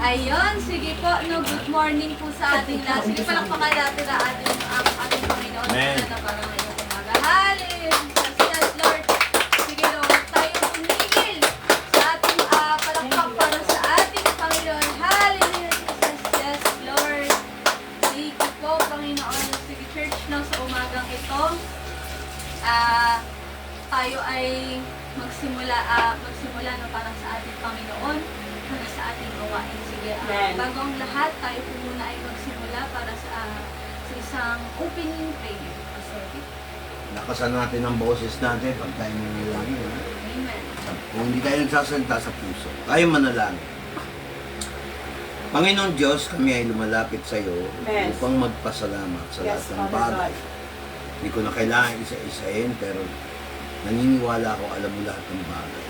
Ayun, sige po, no, good morning po sa ating lahat. Sige, palakpakan natin ang ating Panginoon. Amen. Na parang ngayong umaga. Hallelujah, Lord. Sige, Lord, tayo tumigil sa ating palakpak para sa ating Panginoon. Hallelujah, yes, Lord. Thank you po, Panginoon. Sige, church, no, sa umagang ito, tayo ay magsimula no, parang sa ating Panginoon, para sa ating gawain. Sige, bago ang lahat, tayo po muna ay magsimula para sa isang opening prayer. Sorry. Lakasan natin ang boses natin pag tayo nanalangin. Amen. Kung hindi tayo nagsasalita sa puso, tayo manalangin. Panginoon Diyos, kami ay lumalapit sa iyo upang magpasalamat sa lahat ng bagay. Hindi ko na kailangan isa-isahin, pero naniniwala ako alam mo lahat ng bagay.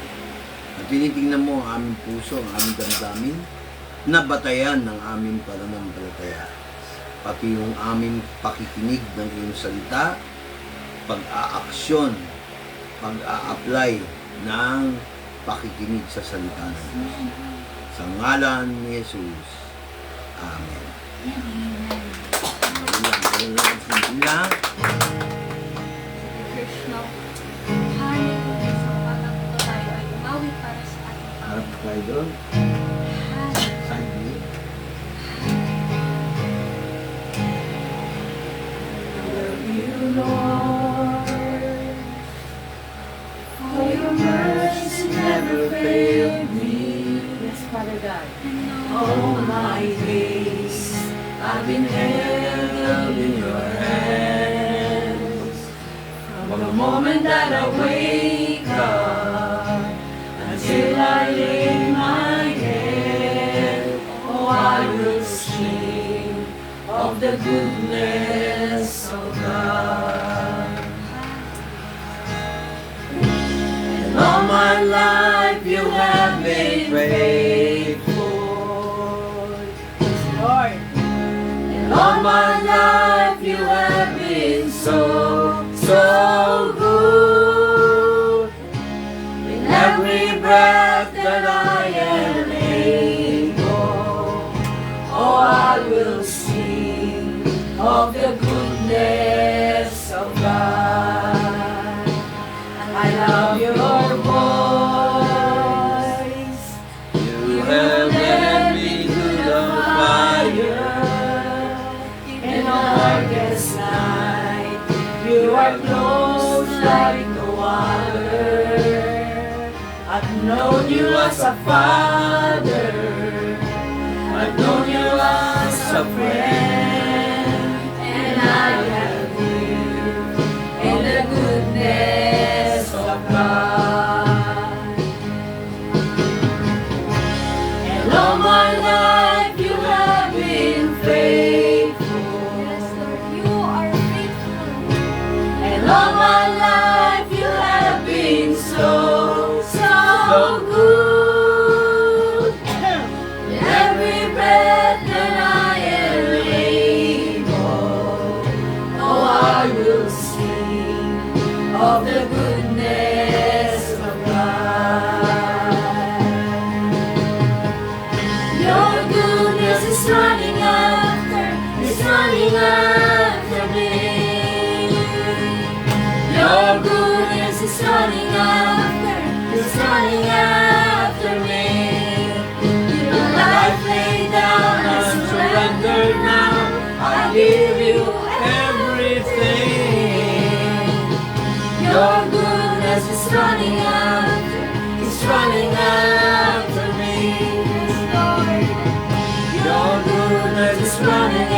At tinitingnan mo ang aming puso, ang aming damdamin, na batayan ng aming pananampalataya. Pati yung aming pakikinig ng iyong salita, pag-aaksyon, pag-a-apply ng pakikinig sa salita ng Diyos. Sa ngalan ni Jesus. Amen. Amen. Krishna, hallelujah. Sa umagang ito tayo ay umawi para sa ating Harap Panginoon. tayo doon. Hallelujah. Side view. For your mercy never failed me. Yes, Father God. All my days I've been held in your hands. From the moment that I wake up until I lay my head, oh, I will sing of the goodness of God. And all my life you have been faithful, Lord. And all my life you have been so, so good. In every breath that I am able, oh, I will sing of the goodness of God. I love your voice. You have led me to the fire. In the darkest night, you are close like the water. I've known you as a father. I've known you as a friend. And I have lived in the goodness of God. And all my life you have been faithful. Yes, Lord, you are faithful. And all my life you have been so, so good. In every breath that I am able, oh, I will sing of the goodness of God. Your goodness is running after me. Your goodness is running after me. Your life laid down, I surrender now. I give you everything. Your goodness is running after me. Lord, your goodness is running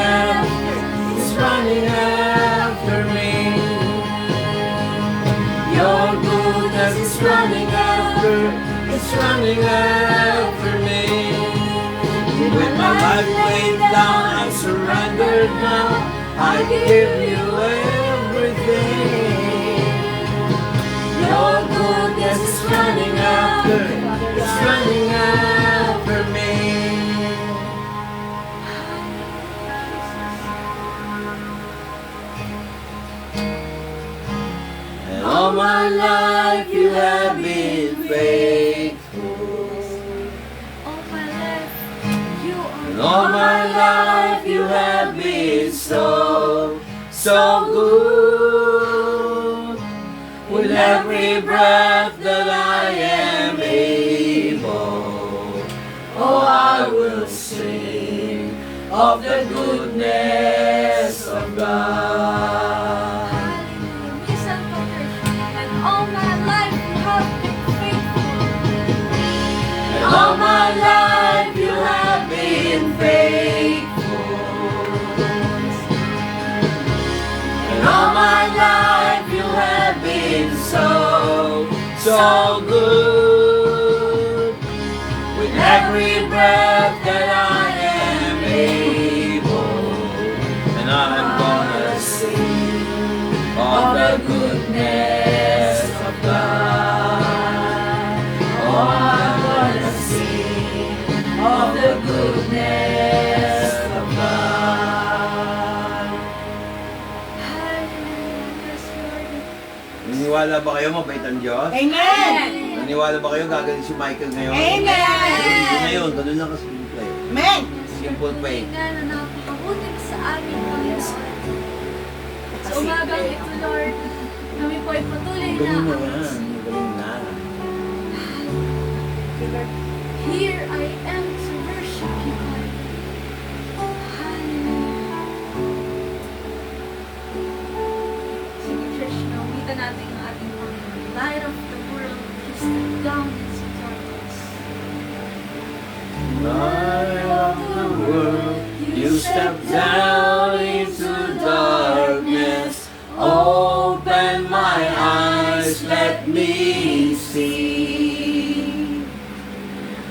after me. Your goodness is running after me. With my life laid down, I surrender now. I give you everything. Your goodness is running after me. And all my life you have been faithful. All my life, you And all my life you have been so, so good. With every breath that I am able, oh, I will sing of the goodness of God. Hallelujah. Listen to church. And all my life you have been faithful. And all my life you have been faithful. And all my life you have been so, so good. With every breath that I am able, and I'm gonna sing of the goodness of God. Oh, I'm gonna sing of the goodness of God. Hallelujah. Yes, Lord. Naniwala ba kayo mabait ang Diyos? Amen. Naniwala ba kayo gagaling si Michael ngayon? Amen. Yun na yun, ganun lang kasimple. Amen. Simple faith. Nga na napakabuti sa amin, Panginoon. Sa umagang ito, Lord, kami po ay patuloy na Galing mo ang yan, galing na. Here I am to worship you, God. Hallelujah. Sige, church, naumitan natin ang ating Panginoon. Light of the world, He stepped down into darkness. Light of the world, you step down into darkness. Open my eyes, let me see.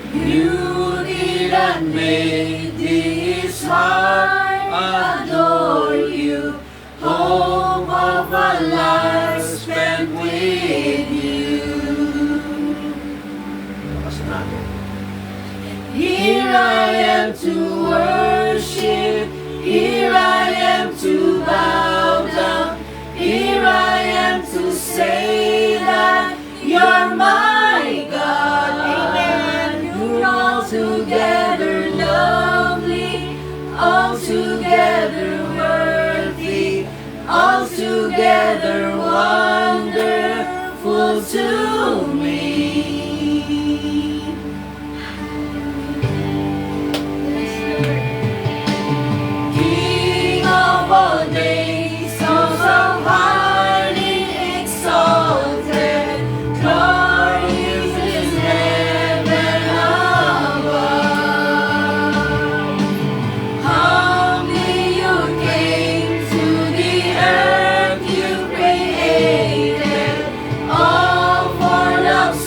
Beauty that made this heart adore you. Hope of a life spent with you. Lakas natin. Here I am to worship, here I am to bow down, here I am to say that you're my God. Amen. You're altogether lovely, altogether worthy, altogether wonderful to me. Yes, Lord. King of all days, songs of highly exalted, glorious in heaven above. Humbly you came to the earth you created, all for love's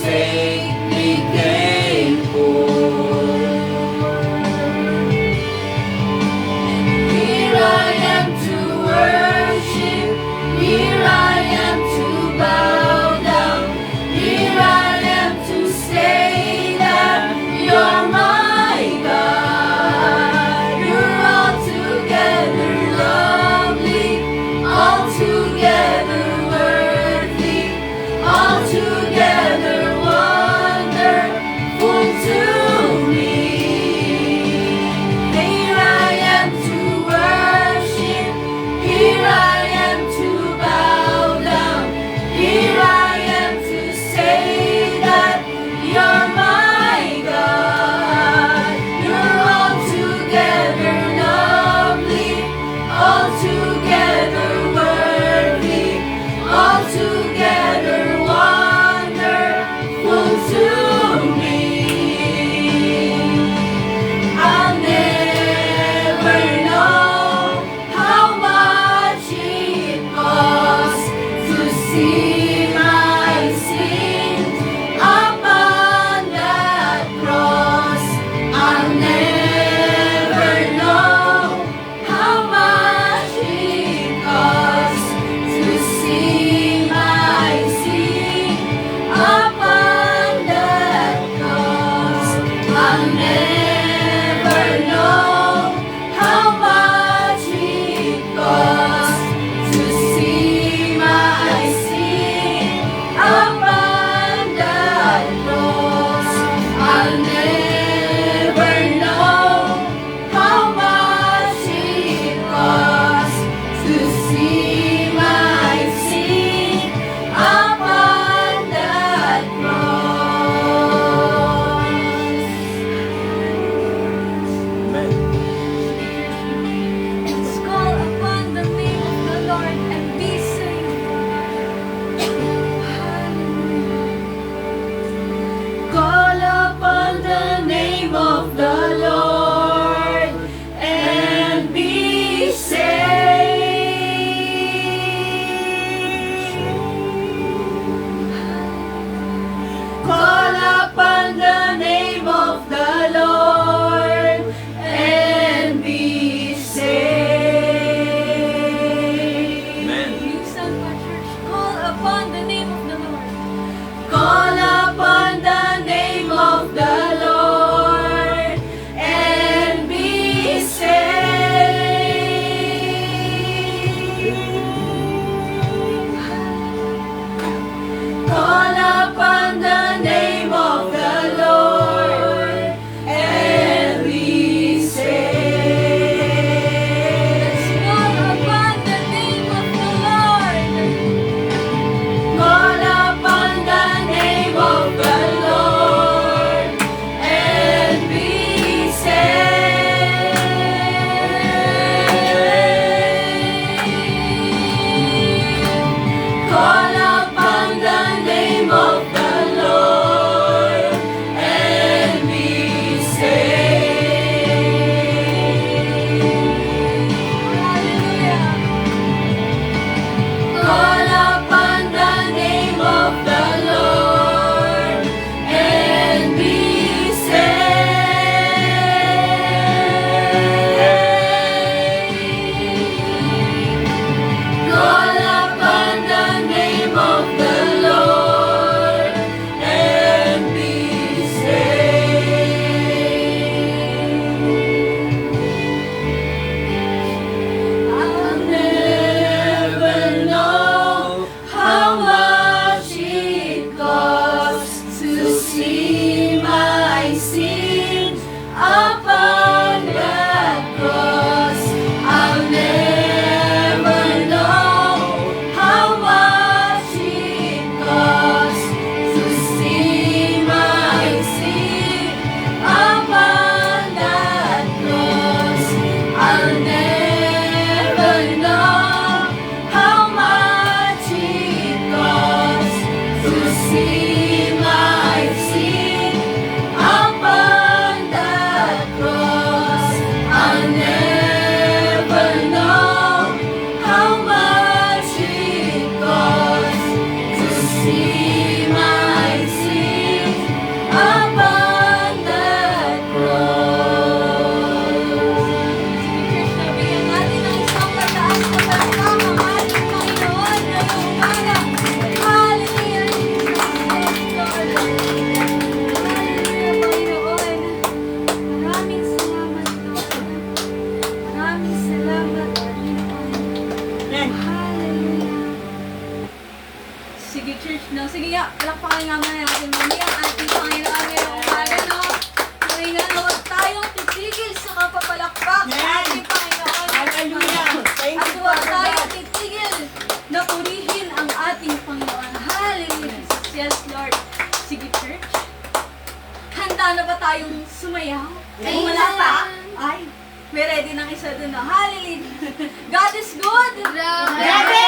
isa dun, no? Hallelujah. God is good. Grabe!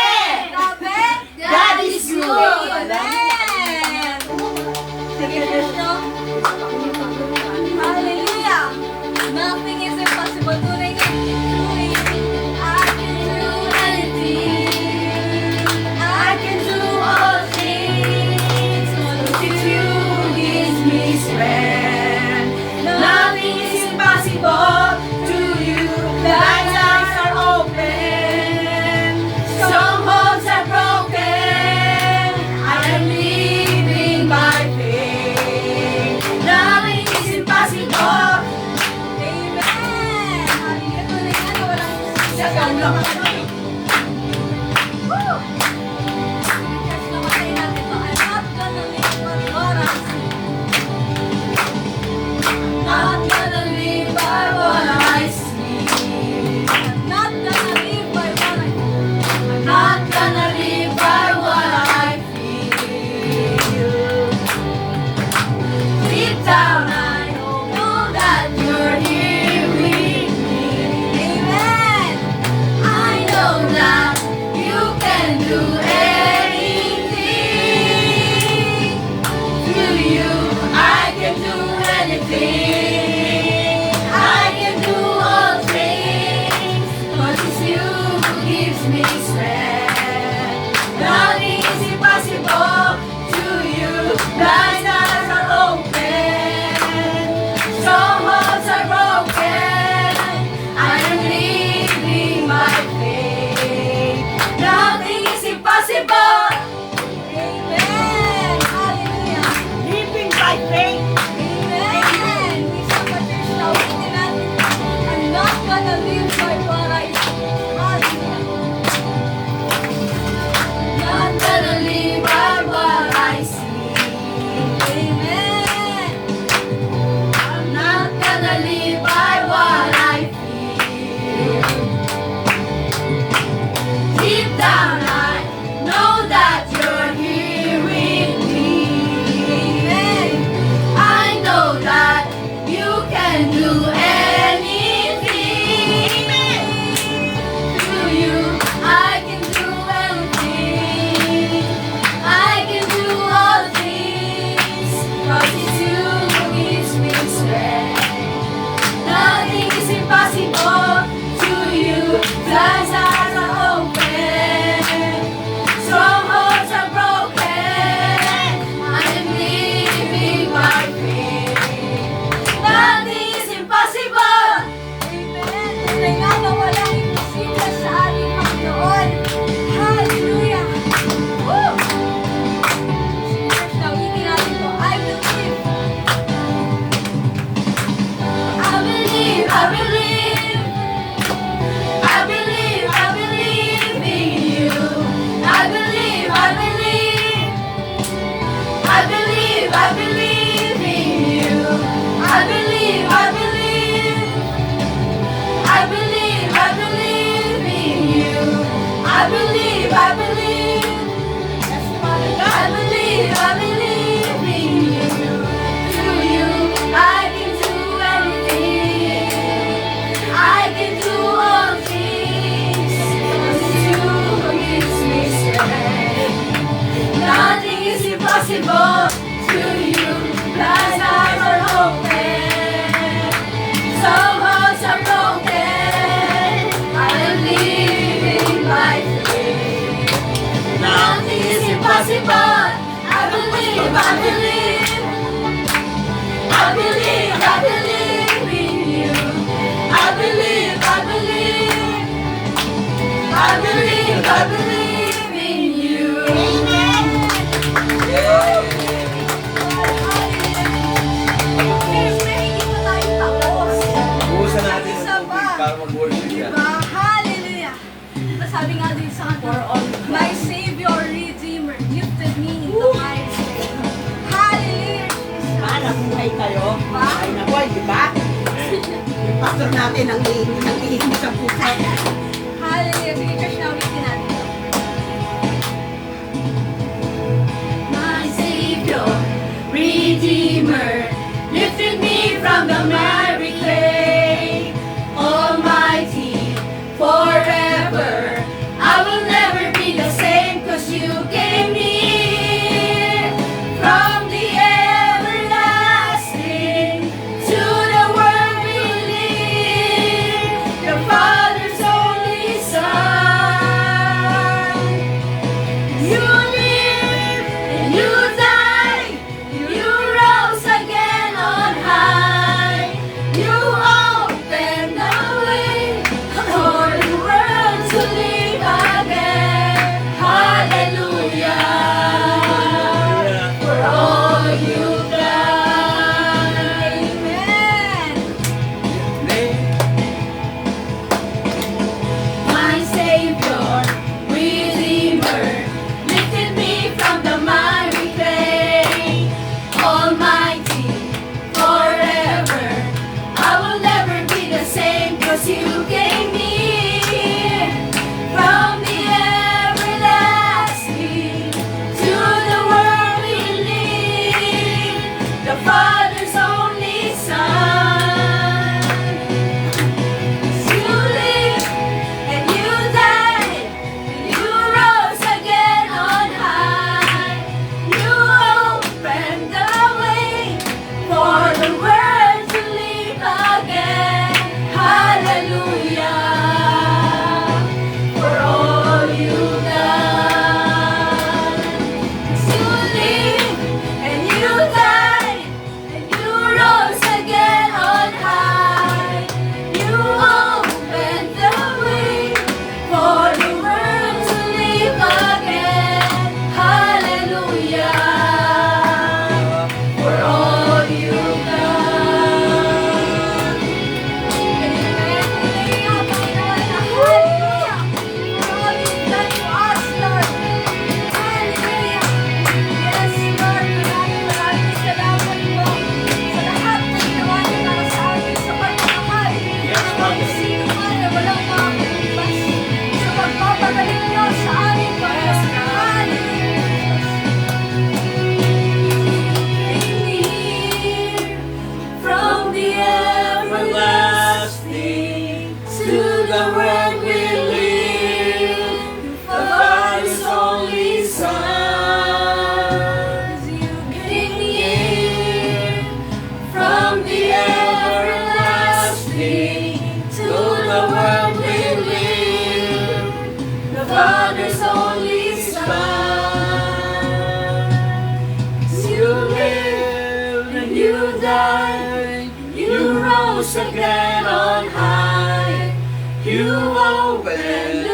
Grabe. God is good. Amen. Sige, Krishna. Hallelujah. Nothing is impossible. Tunay nga. I can do anything. I can do all things. If you give me strength, nothing is impossible to you. The eyes are open, strongholds are broken. I am living by faith. Nothing is impossible. Amen. Hallelujah. Tunay nga na walang Sagang lang ako. Woo! Church, namatay natin to. I'm not gonna live for what I see. Not gonna live by what I see. I'm not gonna live by what I I'm not gonna live by what I feel. Deep down I know that you're here with me. Amen. I know that you can do anything. To you, I can do anything. I can do all things. 'Cause it's you who gives me strength. Nothing is impossible to you. Blind eyes are open. Strongholds are broken. I am living by faith. Nothing is impossible. Amen. Hallelujah. Living by faith. Amen. Isang pa-church na ulitin natin. I'm not gonna live by what I see. Hallelujah. Not gonna live by what I see. Amen. I'm not gonna live by what I feel. Deep down I know that you're here with me. Amen. I know that you can do anything. To you, I can do anything. I can do all things. 'Cause it's you who gives me strength. Nothing is impossible to you. Blind eyes are open. Strongholds are broken. I am living by faith. Nothing is impossible. Amen. Tunay nga na walang imposible sa ating Panginoon. Hallelujah. Woo! Church, na ulitin natin to. I will live. I believe, I believe. I believe, I believe in you. I believe, I believe. I believe, I believe in you. I believe, I believe. I believe, I believe in you. I believe, I believe. Yes, Father God. I believe in you. To you, I can do anything. I can do all things. 'Cause it's you who gives me strength. Nothing is impossible to you. Blind eyes are open. Some hearts are broken. I am living by faith. Nothing is impossible. I believe, I believe. I believe, I believe in you. I believe, I believe. I believe, I believe in you. Amen. Church, may hindi pa tayo tapos. Buhusan natin Isa ng tubig pa. para mag-worship yan. Diba? Hallelujah. Diba sabi nga din sa kanta, my Savior, Redeemer, lifted me in the mighty way. Hallelujah, Jesus. Nabuhay kayo. Ba? Ay nabuhay, di ba? Yung pastor natin ang iinig sa pusa. Hallelujah. Sige, church, na ulitin natin. My Savior, Redeemer, lifted me from the miry clay. Almighty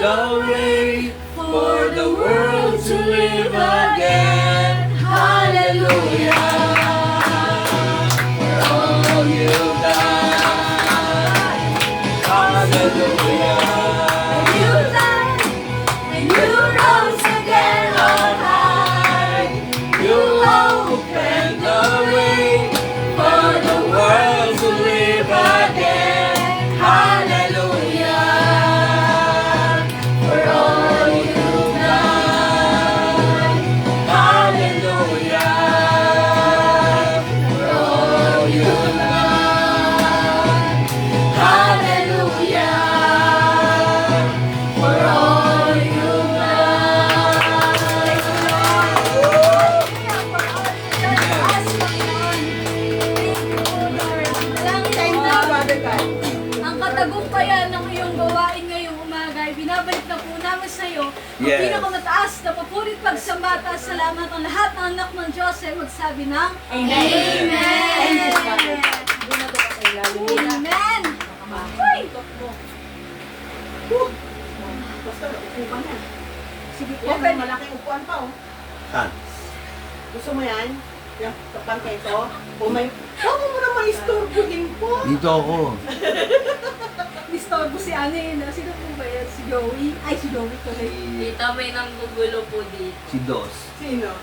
the way for the world to live again. Hallelujah. For all you've done. Hallelujah. You died and you rose again on high. You opened the way for the world to live again. Hallelujah. For all you've done. Hallelujah. For all you've done. Hallelujah. For all you've Thank you, Father God. Ang katagumpayan ng iyong gawain ngayong umaga ay binabalik na po namin sa iyo ang Yes. pinakamataas na papurit pagsambata. Salamat ang lahat ng anak ng Diyos ay magsabi ng Amen. Thank you, Father Amen. God. Doon na to sa ilalim. Amen. Uy! Basta, upo ka na. Sige po, Open. may malaking upuan pa, oh. Saan? Gusto mo yan? Yung kapante ito? O may... Huwag mo naman istorbohin po. Dito ako. Nistorbo si ano yun. Sino po ba yan? Si Joey? Ay, si Joey tuloy. Dito may nanggugulo po dito. Si Dos. Sino?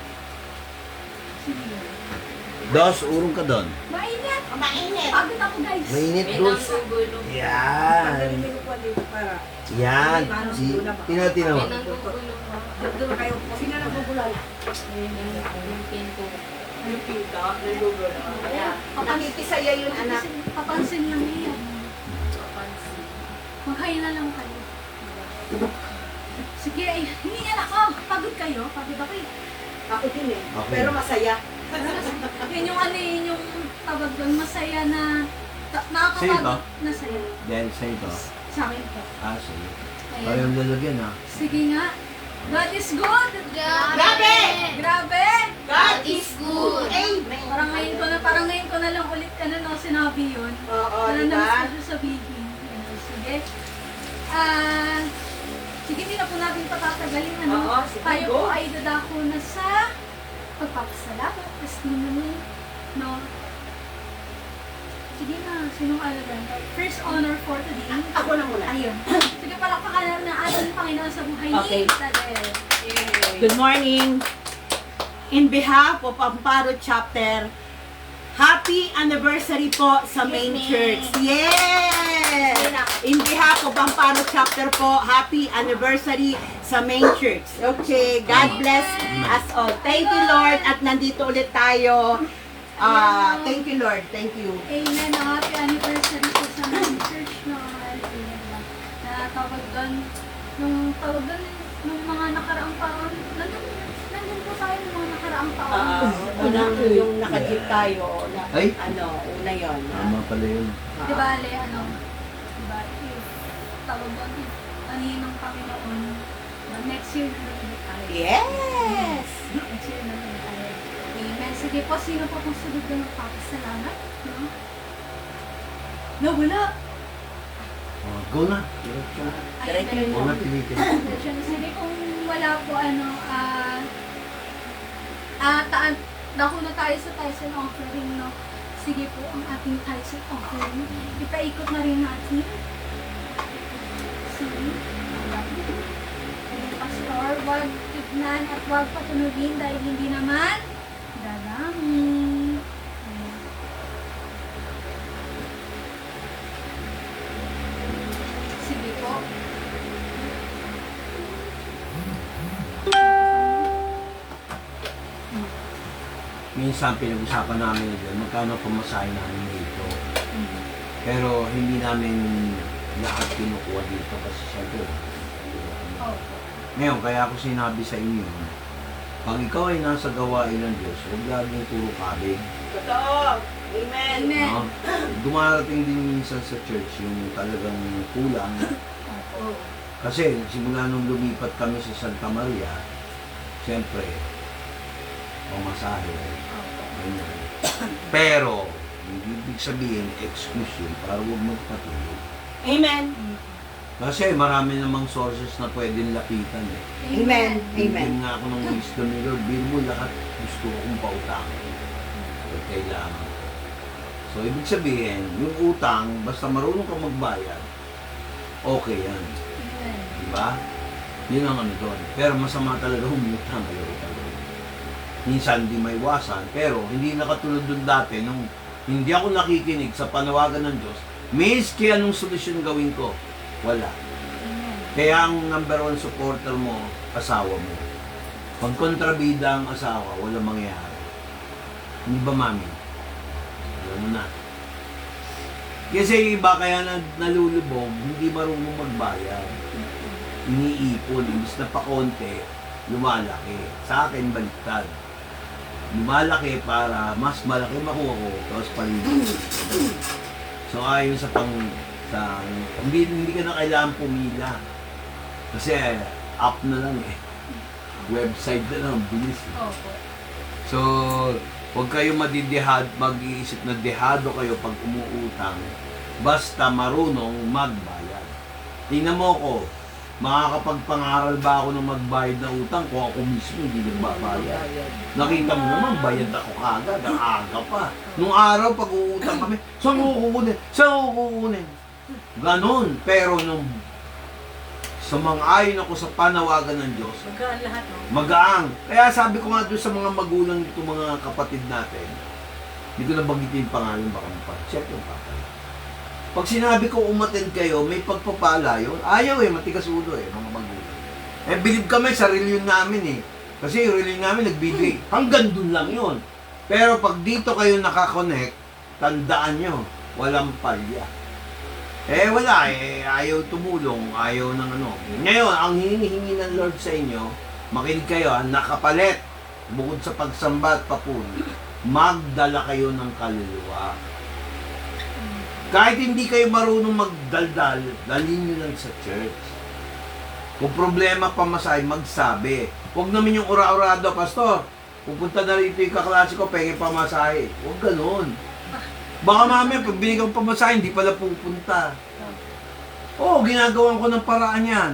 Dos, urong ka doon. Mainit. Mainit. Pagod ako guys. Mainit, May Dos. nanggugulo. Yan. Pagaling upuan dito para... Yan. Si, tinatina mo. May nanggugulo po. Doon kayo. Sino nagugulay? Yung pin po. Yung pinta, nagugulay. Kaya, Nakikisaya yun, anak. Papansin lang niya. pansin. Maghain na lang kayo. Sige, ay, hindi yan ako. Pagod kayo. Pagod ako eh. Ako din eh. Ako. Pero masaya. Yun yung ano yun yung tawag doon. Masaya na Sa'yo nakakapagod na saya. Dahil sa ito. Sa akin po. Ah, sige. Ayan. Ayaw lalagyan ha. Sige nga. God is good. Grabe! Grabe! God is good! Amen! Parang ngayon ko na lang ulit ano no, sinabi yun. Oo, Ano di na ba? gusto sabihin. Ayan, sige. Sige, hindi na po natin patatagalin. Ano? Oo, sige, Tayo go. po ay dadako na sa pagpapasalamat. Testimony. No? Sige na, sinong alagan? First honor for today. Ako na muna. Ayun. Sige, palakpakan na ng ating Panginoon sa buhay Okay. ni Tadel. Good morning. In behalf of Amparo Chapter, happy anniversary po sa main church. Yes! In behalf of Amparo Chapter po, happy anniversary sa main church. Okay, God bless us all. Thank you, Lord. At nandito ulit tayo. Thank you, Lord. Thank you. Amen. Happy anniversary po sa main church no. Na tawag doon, nung mga nakaraang taon, nandun po tayo ng mga nakaraang taon. Yung naka-jeep tayo, na, Ay. una yun. Tama pala yun. Di ba, Ale, diba, if tawag doon, if anihin ng Panginoon, next year na ulit tayo. Yes! Next year na ulit tayo. Amen. Sige po, sino po kung sunod na magpapasalamat? No? No, wala. Go na. Diretso. Ayun, Huwag na pilitin. Sige, kung wala po, dako na tayo sa tithe offering, no? Sige po, ang ating tithe offering. Ipaikot na rin natin. Sige. Pastor, wag tignan at wag patunugin dahil hindi naman dadami. Ayan. Sige po. Minsan pinag-usapan namin doon, magkano pamasahe namin dito. Pero hindi namin lahat kinukuha dito kasi syempre. Opo. Ngayon, kaya ako sinabi sa inyo, pag ikaw ay nasa gawain ng Diyos, huwag laging puro kabig. Totoo! Amen! Amen. No? Dumarating din minsan sa church yung talagang kulang. Opo. Kasi simula nung lumipat kami sa Santa Maria, siyempre, pamasahe. Ganyan. Pero, hindi ibig sabihin, excuse yun para huwag magpatuloy. Amen! Kasi marami namang sources na pwedeng lapitan eh. Amen. Amen. Bigyan nga ako ng wisdom ni Lord. Bigyan mo lahat gusto kong pautangin. Pag kailangan. So, ibig sabihin, yung utang, basta marunong ka magbayad, okay yan. Diba? Yun ang ano doon. Pero masama talaga humutang. Ayaw talaga. Minsan di may iwasan, pero hindi nakatulad doon dati nung hindi ako nakikinig sa panawagan ng Diyos. Miski anong solusyon gawin ko, wala. Kaya ang number one supporter mo, asawa mo. Pag kontrabida ang asawa, wala mangyayari. Hindi ba, mami? Alam mo na. Kasi iba kaya nalulubog, hindi marunong magbayad. Iniipon, imbis na pakonti, lumalaki. Sa akin, baliktad. Lumalaki para mas malaki makuha ko, tapos paligid. So ayon sa hindi ka na kailangan pumila. Kasi app na lang eh. Website na lang, bilis eh. Opo. So, huwag kayo mag-iisip na dehado kayo pag umuutang, basta marunong magbayad. Tingnan mo ko, makakapagpangaral ba ako ng magbayad na utang kung ako mismo hindi nagbabayad? Nakita mo naman, bayad ako kagad, ang aga pa. Nung araw, pag uutang kami, saan ko kukunin? Saan ko kukunin? Ganon. Pero nung sumang-ayon ako sa panawagan ng Diyos, Magaan lahat, no? magaang. Kaya sabi ko nga doon sa mga magulang nito, mga kapatid natin, hindi ko nabanggitin yung pangalan, baka check yung papa. Pag sinabi ko umattend kayo, may pagpapala yun. Ayaw eh, matigas ulo eh, mga magulang. Eh, believe kami sa reliyon namin eh. Kasi yung reliyon namin nagbibigay. Hanggang dun lang yun. Pero pag dito kayo nakakonect, tandaan nyo, walang palya. Eh wala eh, ayaw tumulong, ayaw ng ano. Ngayon, ang hinihingi ng Lord sa inyo, makinig kayo, nakapalit, bukod sa pagsamba at papuri, magdala kayo ng kaluluwa. Kahit hindi kayo marunong magdaldal, dalhin nyo lang sa church. Kung problema pamasahe, magsabi. Huwag naman yung ura-urado, Pastor, pupunta na rito yung kaklase ko, penge pamasahe. Huwag ganun. Baka mamaya, pag binigyan ko pamasahe, hindi pala pupunta. Oo, ginagawan ko ng paraan yan.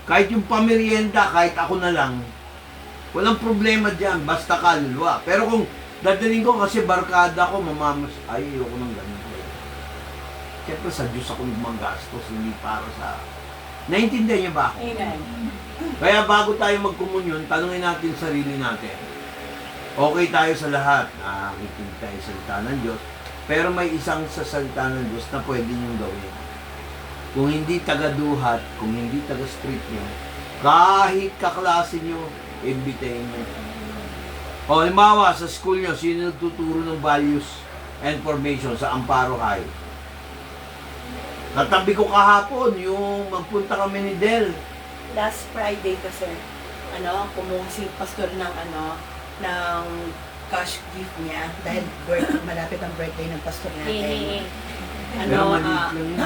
Kahit yung pamerienda, kahit ako na lang, walang problema dyan, basta kaluluwa. Pero kung dadalhin ko kasi barkada ko, mamamas, ay, ayoko ng ganun. Siyempre sa Diyos ako nagmagastos, hindi para sa... Naintindihan niyo ba ako? Amen. Kaya bago tayo magkumunyon, tanungin natin sarili natin. Okay tayo sa lahat, nakikinig tayo sa salita ng Diyos, pero may isang sa salita ng Diyos na pwede niyong gawin. Kung hindi taga-duhat, kung hindi taga-street niyo, kahit kaklase niyo, imbitahin niyo. O, halimbawa, sa school niyo, sino nagtuturo ng values and formation sa Amparo High? Katabi ko kahapon, yung magpunta kami ni Del. Last Friday kasi, kumuha si pastor ng ng cash gift niya dahil malapit ang birthday ng pastor natin. Pero maliit lang yun,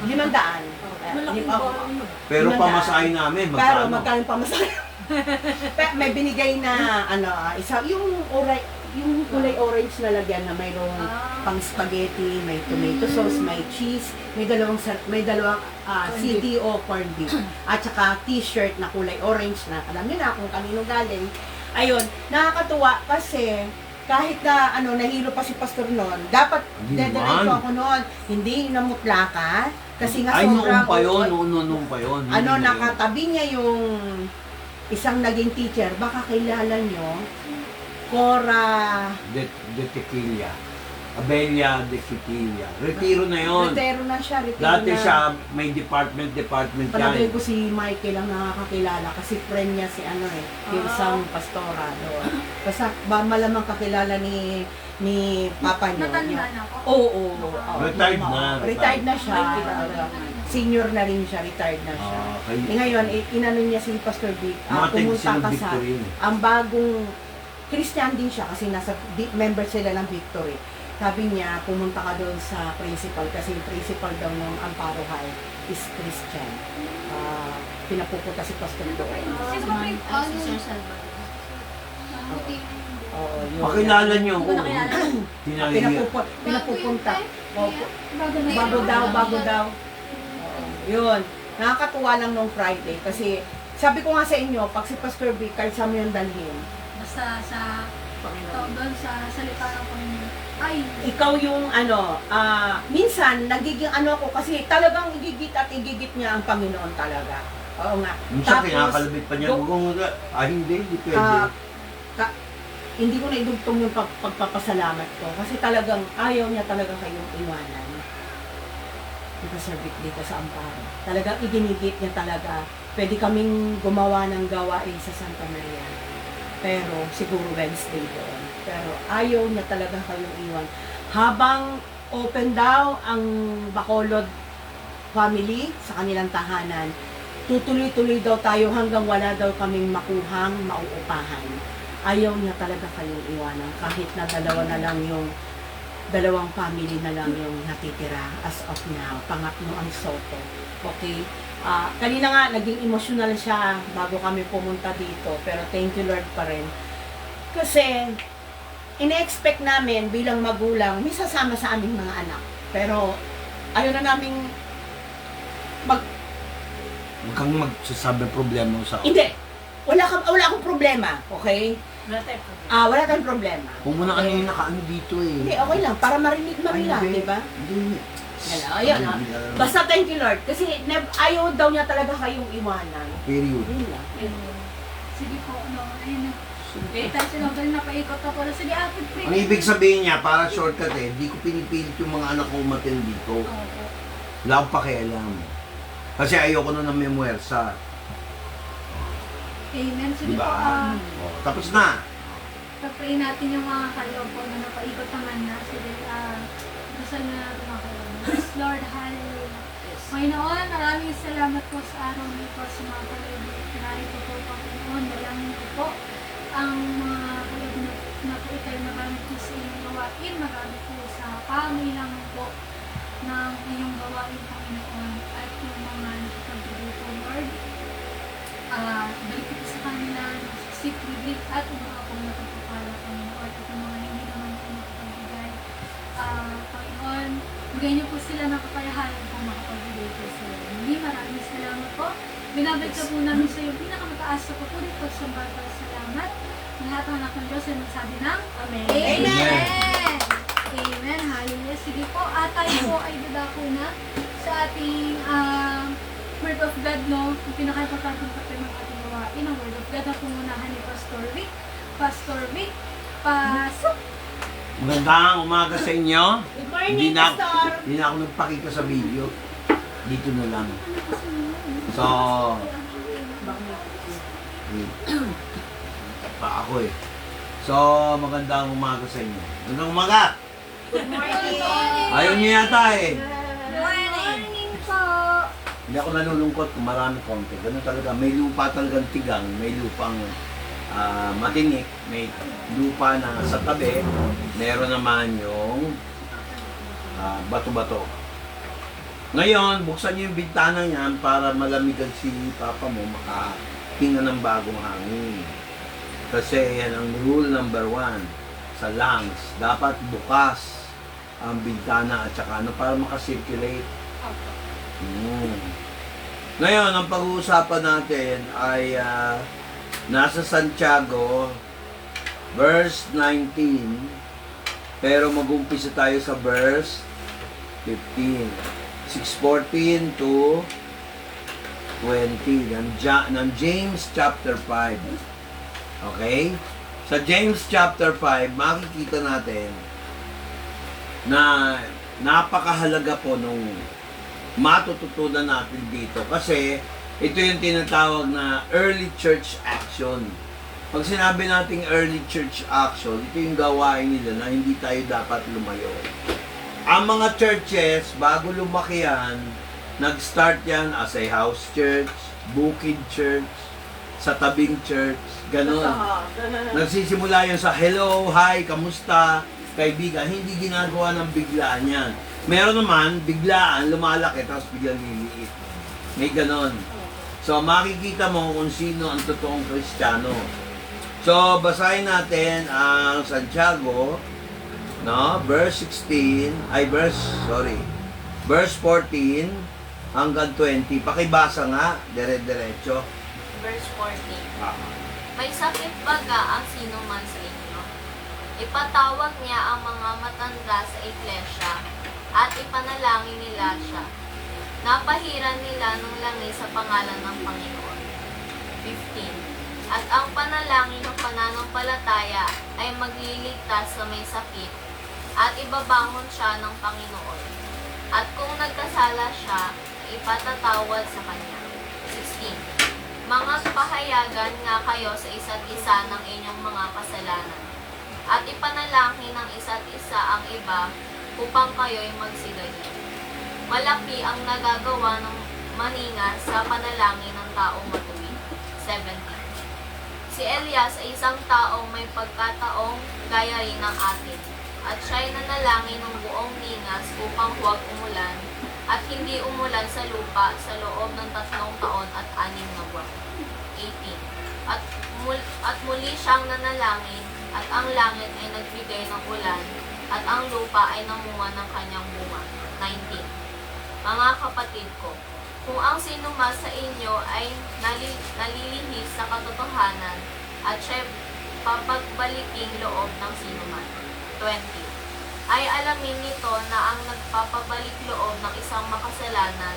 500. 500. Pero pamasahin namin, Pero magkano? magkano pamasahin? May binigay na isa yung kulay orange na lagyan na mayroong pang spaghetti, may tomato sauce, may cheese, may dalawang CD o corned beef. At saka t-shirt na kulay orange na alam niyo na kung kanino galing. Ayun, nakakatuwa kasi kahit na nahilo pa si pastor noon, dapat dediretso ako noon. Hindi namutla ka kasi nga Ay, sobrang noon pa yun. nakatabi niya yung isang naging teacher, baka kilala nyo, Cora De Tequila. Abelia de Tequila. Retiro na yun. Retiro na siya, retiro Dati na. siya, may department Palagay yan. ko si Michael ang nakakakilala kasi friend niya si yung isang pastora doon. Basta malamang kakilala ni Papa niyo. Natandaan ako. Oo. Retired na. Retired na siya. Senior na rin siya, retired na siya. Ngayon, inano niya si Pastor Vic, pumunta ka sa ang bagong Christian din siya kasi member sila ng Victory. Sabi niya, pumunta ka doon sa principal kasi yung principal daw ng Amparo High is Christian. Pinapupunta si Pastor doon. Sino ba yung Sir Salvador. Pakilala niyo ako. Pinapupunta. Bago daw. Yun, nakakatuwa lang nung Friday kasi sabi ko nga sa inyo, pag si Pastor Vic, kahit sa yung dalhin, Basta sa tawag doon sa salita ng Panginoon. Ay, ikaw yung minsan nagiging ako kasi talagang igigit at igigit niya ang Panginoon talaga. Oo nga. Minsan kinakalabit pa niya. Hindi pwede. Hindi ko na idugtong yung pagpapasalamat ko kasi talagang ayaw niya talaga kayong iwanan. Nakaservit dito sa Amparo. Talagang iginigit niya talaga. Pwede kaming gumawa ng gawain sa Santa Maria. Pero siguro Wednesday doon. Pero ayaw niya talaga kayong iwan. Habang open daw ang Bacolod family sa kanilang tahanan, tutuloy-tuloy daw tayo hanggang wala daw kaming makuhang mauupahan. Ayaw niya talaga kayong iwanan kahit na dalawang family na lang yung natitira as of now. Pangatlo ang Soto. Okay? Kanina nga, naging emotional siya bago kami pumunta dito. Pero thank you Lord pa rin. Kasi, ine-expect namin bilang magulang, may sasama sa aming mga anak. Pero, ayaw na naming Huwag kang magsasabi ng problema mo sa Hindi. Wala akong problema. Okay? Wala tayong problema. Kung muna kanina nakaano dito eh. Hindi, okay lang. Para marinig lang, di ba? Hindi. Ayun, Basta thank you Lord. Kasi ayaw daw niya talaga kayong iwanan. Period. Yun lang. sige po, ayun na. Tayo sila, galing napaikot ako. Sige, Ate Pring. Ang ibig sabihin niya, para shortcut di ko pinipilit yung mga anak ko umatin dito. Opo. Wala akong pakialam. Kasi ayoko na ng memuwersa. Amen. Sige Diba? po, Tapos na. pag-pray natin yung mga kaloob po na napaikot naman na. Sige, dasal na natin mga kaloob. Yes, Lord, hallelujah. Panginoon, maraming salamat po sa araw nito sa mga kaloob. Narito po, Panginoon, dalangin ko po ang mga kaloob na po ikay magamit po sa iyong gawain, magamit po sa pamilangan po ng iyong gawain, Panginoon, at yung mga nakapagdito po, Lord. Balik ito sa kanila, secretly at yung mga pong nakapapala, Panginoon, at yung mga hindi naman po nakapagbigay. Panginoon, bigay niyo po sila ng kakayahan kung makapagbigay po sa iyo. Hindi, maraming salamat po. Binabalik ka po namin sa iyo, pinakamataas sa pupulit pagsambal para salamat. Lahat ng anak ng Diyos ay magsabi ng Amen. Amen! Amen. Hallelujah. Sige po, tayo po ay dadako na sa ating Word of God, no? Yung pinaka-importante pa ng ating gawain, ang Word of God na pumunnahan ni Pastor Vic. Pastor Vic, pasok! Magandang umaga sa inyo. Good morning, Pastor! Hindi na ako nagpakita sa video. Dito na lang. So, pa ako eh. So, magandang umaga sa inyo. Magandang umaga! Good morning! Ayaw niyo yata eh. Morning po! Hindi ako nalulungkot kung marami konti. Ganun talaga. May lupa talagang tigang. May lupang matinik. May lupa na sa tabi. Meron naman yung bato-bato. Ngayon, buksan niyo yung bintana niyan para malamigan si Papa mo makahinga ng bagong hangin. Kasi yan ang rule number 1 sa lungs. Dapat bukas ang bintana at saka para makasirculate. Ngayon, ang pag-uusapan natin ay nasa Santiago, verse 19. Pero mag-umpisa tayo sa verse 15. 6:14 to 20. Ng James chapter 5. Okay? Sa James chapter 5, makikita natin na napakahalaga po nung matututunan natin dito. Kasi ito yung tinatawag na early church action. Pag sinabi nating early church action, ito yung gawain nila na hindi tayo dapat lumayo. Ang mga churches, bago lumaki yan, nag-start yan as a house church, bukid church, sa tabing church, ganun. Nagsisimula yun sa hello, hi, kamusta, kaibigan. Hindi ginagawa ng biglaan yan. Meron naman, biglaan, lumalaki, tapos biglang liliit. May ganun. So, makikita mo kung sino ang totoong Kristiyano. So, basahin natin ang Santiago, no? Verse 14, hanggang 20. Pakibasa nga, dire-diretso. Verse 14. May sakit baga ang sino man sa inyo. Ipatawag niya ang mga matanda sa iglesia at ipanalangin nila siya. Napahiran nila ng langis sa pangalan ng Panginoon. 15. At ang panalangin ng pananampalataya ay magliligtas sa may sakit at ibabangon siya ng Panginoon. At kung nagkasala siya, ipatatawad sa kanya. 16. Mga pahayagan nga kayo sa isa't isa ng inyong mga kasalanan at ipanalangin ng isa't isa ang iba upang kayo'y magsigayin. Malaki ang nagagawa ng maninga sa panalangin ng taong matuwid. 17. Si Elias ay isang taong may pagkataong gaya rin ng atin, at siya'y nanalangin ng buong ningas upang huwag umulan, at hindi umulan sa lupa sa loob ng 3 taon at 6 na buwan. 18. At muli siyang nanalangin, at ang langit ay nagbigay ng ulan, at ang lupa ay namunga ng kanyang bunga. 19. Mga kapatid ko, kung ang sinuman sa inyo ay nalilihis sa katotohanan at siya papagbaliking loob ng sinuman. 20. Ay alamin nito na ang nagpapabalik loob ng isang makasalanan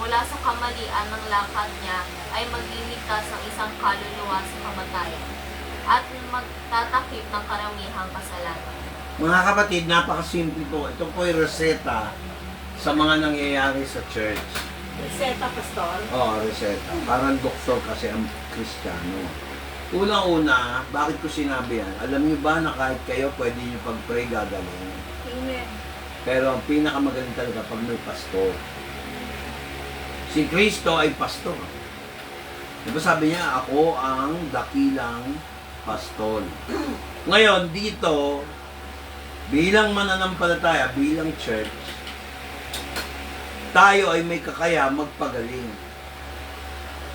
mula sa kamalian ng lakad niya ay magliligtas ng isang kaluluwa sa kamatayan at magtatakip ng karamihang kasalanan. Mga kapatid, napakasimple po. Ito po ay reseta sa mga nangyayari sa church. Reseta, Pastor. Reseta. Parang doktor kasi ang Kristiyano. Una-una, bakit ko sinabi yan? Alam niyo ba na kahit kayo pwede niyo pag-pray gagaling? Amen. Pero ang pinakamagaling talaga pag may pastor. Si Kristo ay pastor. Diba sabi niya, ako ang dakilang pastor. Ngayon, dito, bilang mananampalataya, bilang church, tayo ay may kakaya magpagaling.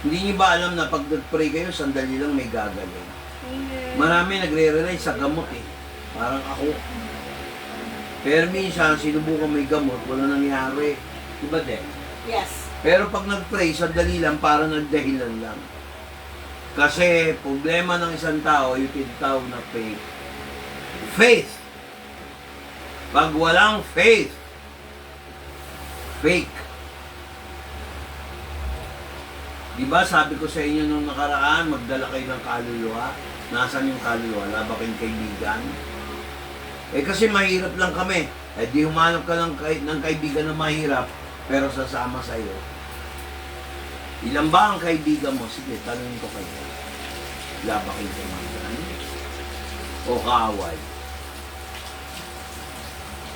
Hindi niyo ba alam na pag nag-pray kayo, sandali lang may gagaling? Amen. Marami nagre-rely sa gamot eh. Parang ako. Pero minsan, sinubukan may gamot, wala nangyari. Diba de? Yes. Pero pag nag-pray, sandali lang, parang nagdahilan lang. Kasi problema ng isang tao, yung tinatawag na faith. Faith. Pag walang faith, fake. Diba sabi ko sa inyo nung nakaraan, magdala kayo ng kaluluwa. Nasaan yung kaluluwa? Wala ba kayong kaibigan? Eh kasi mahirap lang kami. Eh di humanap ka ng kaibigan na mahirap, pero sasama sa iyo. Ilan ba ang kaibigan mo? Sige, tanongin ko kayo. Wala ba kayong kaibigan? O kaaway?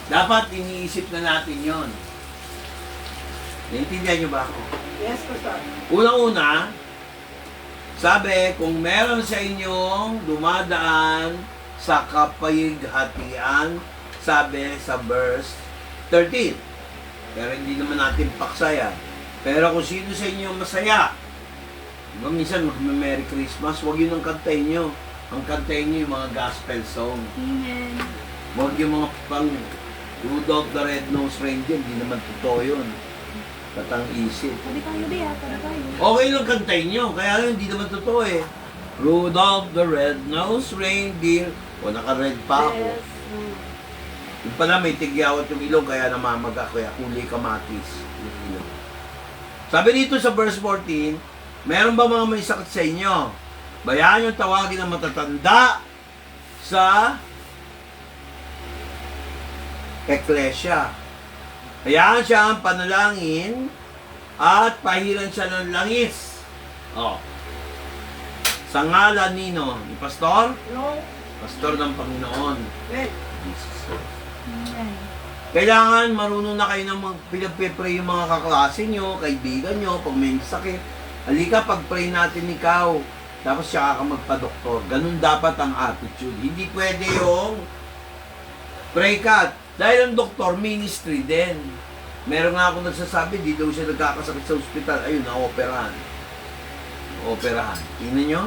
Dapat iniisip na natin yon. Naintindihan niyo ba ako? Yes, Pastor. Unang-una, sabi, kung meron sa inyong dumadaan sa kapayighatian, sabi sa verse 13. Pero hindi naman natin paksaya. Pero kung sino sa inyo masaya, diba, minsan mag-Merry Christmas, huwag yun ang kantayin nyo. Ang kantayin nyo yung mga gospel song. Amen. Huwag yung mga pang Rudolph the Red-Nosed Reindeer, hindi naman totoo yun. Katang isip. Sabi tayo, Bea. Sabi tayo. Okay lang kantayin nyo, kaya lang hindi naman totoo eh. Rudolph the Red-Nosed Reindeer. O naka-red pa ako. Yes. Yung pala may tigyawat yung ilong, kaya namamaga, kaya kulay kamatis yung ilong. Sabi dito sa verse 14, meron ba mga may sakit sa inyo? Bayaan yung tawagin ng matatanda sa Ecclesia. Hayaan siya ang panalangin at pahiran siya ng langis. Sa ngalan nino, ni Pastor? No. Pastor ng Panginoon. Wait. Jesus. Amen. Kailangan marunong na kayo ng pinag-pray yung mga kaklase nyo, kaibigan nyo, pag may sakit. Halika, pag-pray natin ikaw. Tapos siya ka magpa-doktor. Ganun dapat ang attitude. Hindi pwede yung pray ka. Dahil ang doktor, ministry din. Meron nga ako nagsasabi, di daw siya nagkakasakit sa ospital. Ayun, na-operahan. Operahan. Tingnan nyo,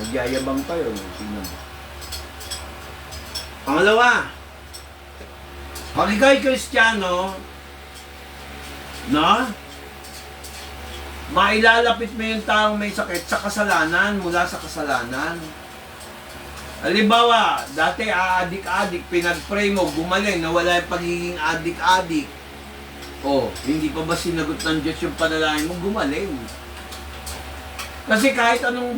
nagyayabang pa yun. Tingnan mo. Pangalawa, pag ikaw'y Kristiyano, no? mailalapit mo yung taong may sakit sa kasalanan, mula sa kasalanan. Halimbawa, dati aadik-adik, pinag-pray mo, gumaling, nawala yung pagiging adik-adik. O, hindi pa ba sinagot ng Diyos yung panalangin mo, gumaling. Kasi kahit anong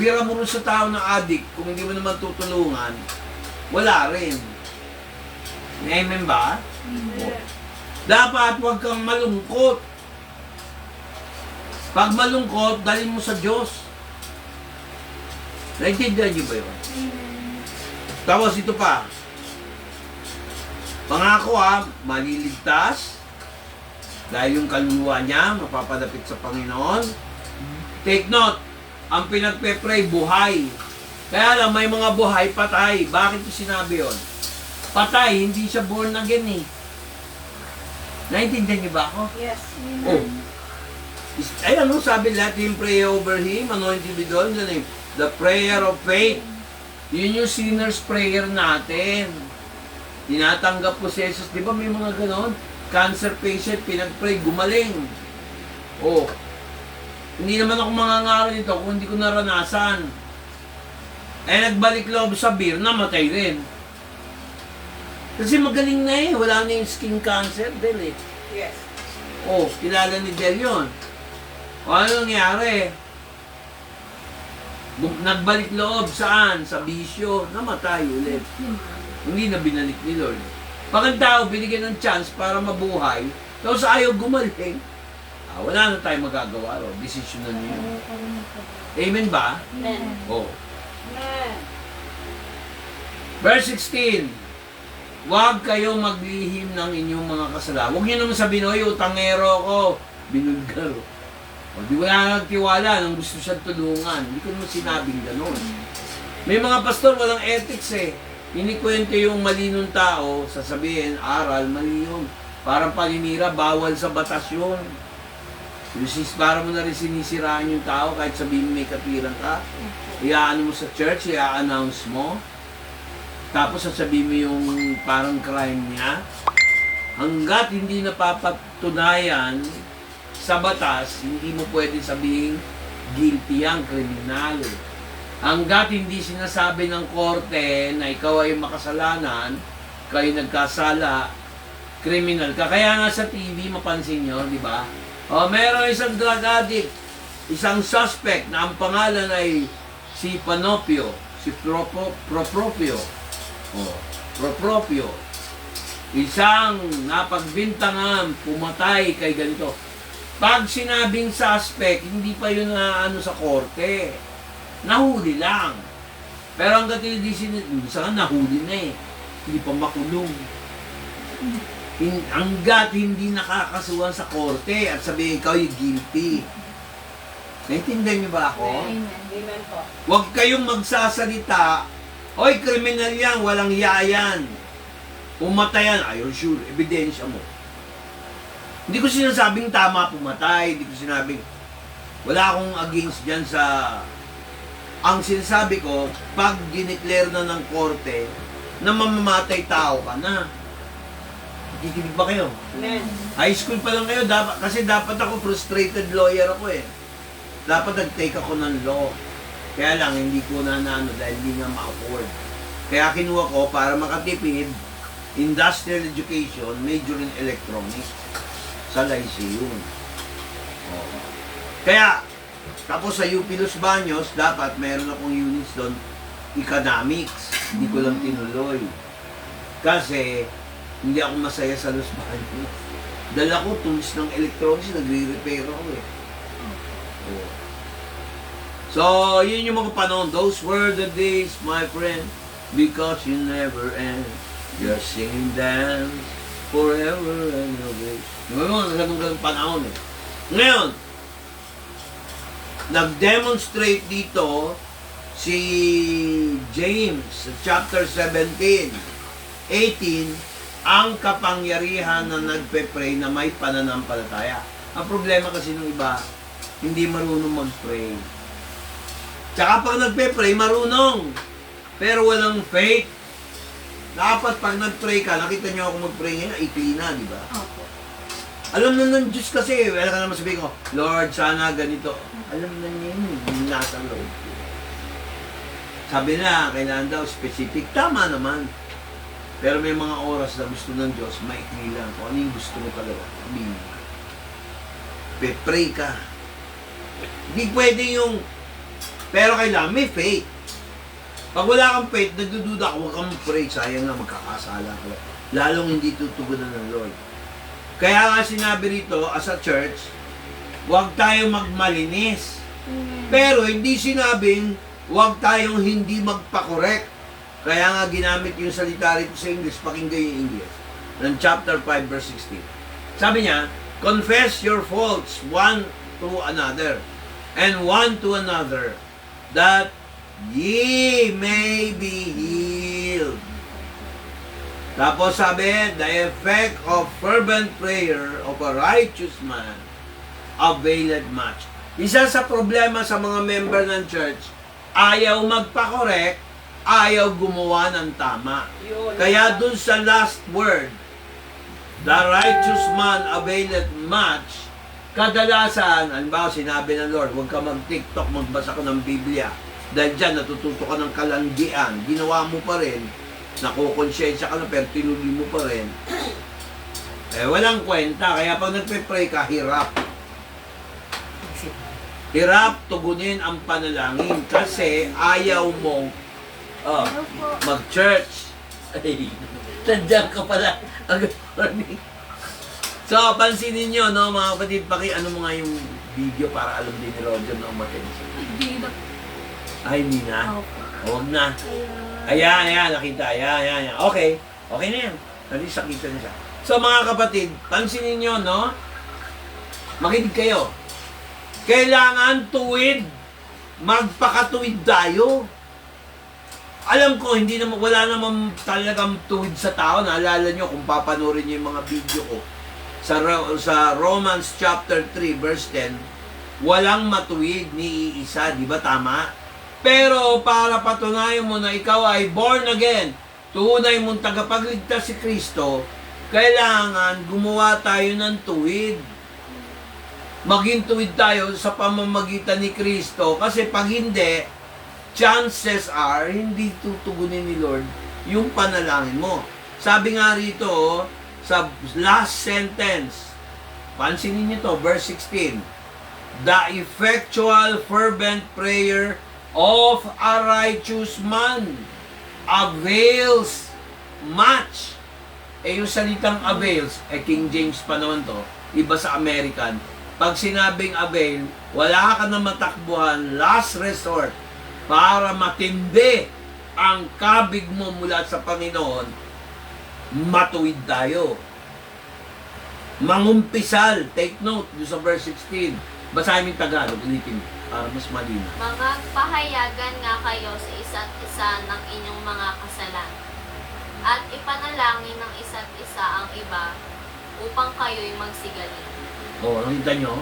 bira mo rin sa tao na adik, kung hindi mo naman tutulungan, wala rin. Amen ba? O. Dapat huwag kang malungkot. Pag malungkot, dalhin mo sa Diyos. Naintindihan niyo ba yun? Tapos ito pa. Pangako maliligtas dahil yung kaluluwa niya mapapalapit sa Panginoon. Take note, ang pinagpe-pray buhay. Kaya lang may mga buhay patay. Bakit ito sinabi yun? Patay, hindi siya born again eh. Naintindihan niyo ba ako? Yes. Oh. Ay, ano sabi, let him pray over him, anointed with oil, the prayer of faith. Yun yung sinner's prayer natin. Tinatanggap ko si Jesus. Di ba may mga ganon? Cancer patient, pinag-pray, gumaling. Oh. Hindi naman ako mangangaral nito kung hindi ko naranasan. Eh, nagbalik loob sa beer, namatay rin. Kasi magaling na eh. Wala na yung skin cancer din eh. Yes. Oh, kilala ni Del yun. O ano nangyari? Nagbalik loob saan? Sa bisyo. Namatay ulit. Hindi na binalik ni Lord. Pag ang tao binigyan ng chance para mabuhay, tapos ayaw gumaling, wala na tayong magagawa. Decision na niyo. Amen ba? Amen. Oh. Verse 16. Huwag kayong maglihim ng inyong mga kasalanan. Huwag niyo naman sabihin, oy, utangero ko. Binulgar. O, di wala nagtiwala nang gusto siyang tulungan. Hindi ko naman sinabing gano'n. May mga pastor, walang ethics eh. Inikwento yung malinong tao, sasabihin, aral, mali yun. Parang paninira, bawal sa batas yun. Para mo na rin sinisiraan yung tao kahit sabihin may katiran ka. Iaano mo sa church, ia-announce mo. Tapos sasabihin mo yung parang crime niya. Hanggat hindi napapatunayan sa batas, hindi mo pwede sabihin guilty yan, kriminal. Hanggat hindi sinasabi ng korte na ikaw ay makasalanan, kayo nagkasala, kriminal ka. Kaya nga sa TV, mapansin nyo, di ba? O, meron isang drug addict, isang suspect na ang pangalan ay si Panopio, si Propropio. O, Propropio. Isang napagbintangan, pumatay kay ganito. Pag sinabing suspect, hindi pa yun na sa korte. Nahuli lang. Pero hanggat hindi saan nahuli na eh. Hindi pa makulong. Hanggat hindi nakakasuhan sa korte at sabihin ikaw yung guilty. Naintindihan niyo ba ako? Amen po. Huwag kayong magsasalita, oy, kriminal yan, walang yayan. Umatayan, ayun sure, ebidensya mo. Hindi ko sinasabing tama pumatay, hindi ko sinabing, wala akong against dyan sa, ang sinasabi ko, pag dineclare na ng korte, na mamamatay tao ka na. Kikinig ba kayo? Amen. High school pa lang kayo, kasi dapat ako frustrated lawyer ako eh. Dapat nag-take ako ng law. Kaya lang, hindi ko na dahil hindi nga ma-afford. Kaya kinuha ko para makatipid, industrial education, major in electronics. Sa Lyceum. Oh. Kaya, tapos sa UP Los Baños, dapat meron akong units doon, economics. Hindi ko lang tinuloy. Kasi, hindi ako masaya sa Los Baños. Dala ko tools ng electronics, nagre-repair ako eh. Oh. So, yun yung mga panahon. Those were the days, my friend, because you never end. Just sing and dance forever and always. Ngayon, ganun panahon eh. Ngayon, nag-demonstrate dito si James sa chapter 17, 18, ang kapangyarihan na nagpe-pray na may pananampalataya. Ang problema kasi ng iba, hindi marunong mag-pray. Tsaka pag nagpe-pray, marunong. Pero walang faith. Dapat pag nag-pray ka, nakita nyo ako mag-pray ngayon, ikli na, di ba? Opo. Alam na ng Diyos kasi, wala ka naman sabihin ko, Lord, sana ganito. Alam na niya yun, yung nasa loob. Sabi na, kailangan daw specific. Tama naman. Pero may mga oras na gusto ng Diyos, maikli lang. Kung ano yung gusto mo talaga, sabihin mo. Pe-pray ka. Hindi pwede yung, pero kailangan may faith. Pag wala kang faith, nagdududa ka, huwag kang pray, sayang na magkakasala ka. Lalong hindi tutugunan ng Lord. Kaya nga sinabi rito, as a church, huwag tayong magmalinis. Pero hindi sinabing, huwag tayong hindi magpakorek. Kaya nga ginamit yung salita rito sa English, pakinggan yung English, ng chapter 5, verse 16. Sabi niya, confess your faults one to another, and one to another, that ye may be healed. Tapos sabi, the effect of fervent prayer of a righteous man availeth much. Isa sa problema sa mga member ng church, ayaw magpakorek, ayaw gumawa ng tama. Kaya dun sa last word, the righteous man availeth much, kadalasan, halimbawa sinabi ng Lord, huwag ka mag-TikTok, magbasa ka ng Biblia. Dahil dyan, natututo ka ng kalandian. Ginawa mo pa rin, nakukonsensya ka na, pero tinuloy mo pa rin. Eh, walang kwenta. Kaya pag nagpe-pray ka, hirap. Hirap tugunin ang panalangin kasi ayaw mong mag-church. Ay, nandiyan ka pala. Good morning. So, pansinin nyo, no, mga kapatid, ano mo nga yung video para alam din ni Roger na umatin. Ay, hindi na. Huwag na. Ayan, nakita. Ayan. Okay na yan. At least nakita na siya. So, mga kapatid, pansinin nyo, no? Makinig kayo. Kailangan tuwid. Magpakatuwid tayo. Alam ko, wala namang talagang tuwid sa tao. Naalala nyo kung papanoorin nyo yung mga video ko. Sa Romans chapter 3, verse 10, walang matuwid ni iisa. Di ba tama? Pero para patunayan mo na ikaw ay born again, tunay mong tagapagligtas si Kristo, kailangan gumawa tayo ng tuwid. Maging tuwid tayo sa pamamagitan ni Kristo. Kasi pag hindi, chances are, hindi tutugunin ni Lord yung panalangin mo. Sabi nga rito, sa last sentence, pansinin niyo to, verse 16, the effectual fervent prayer of a righteous man avails much. Yung salitang avails, King James pa naman to, iba sa American. Pag sinabing avail, wala ka na matakbuhan, last resort, para matindi ang kabig mo mula sa Panginoon, matuwid tayo. Mangumpisal, take note, doon sa verse 16. Basahin mo yung Tagalog, ulitin para mas malinaw. Magpahayagan nga kayo sa isa't isa ng inyong mga kasalanan, at ipanalangin ng isa't isa ang iba upang kayo'y magsigalin. Nakita nyo?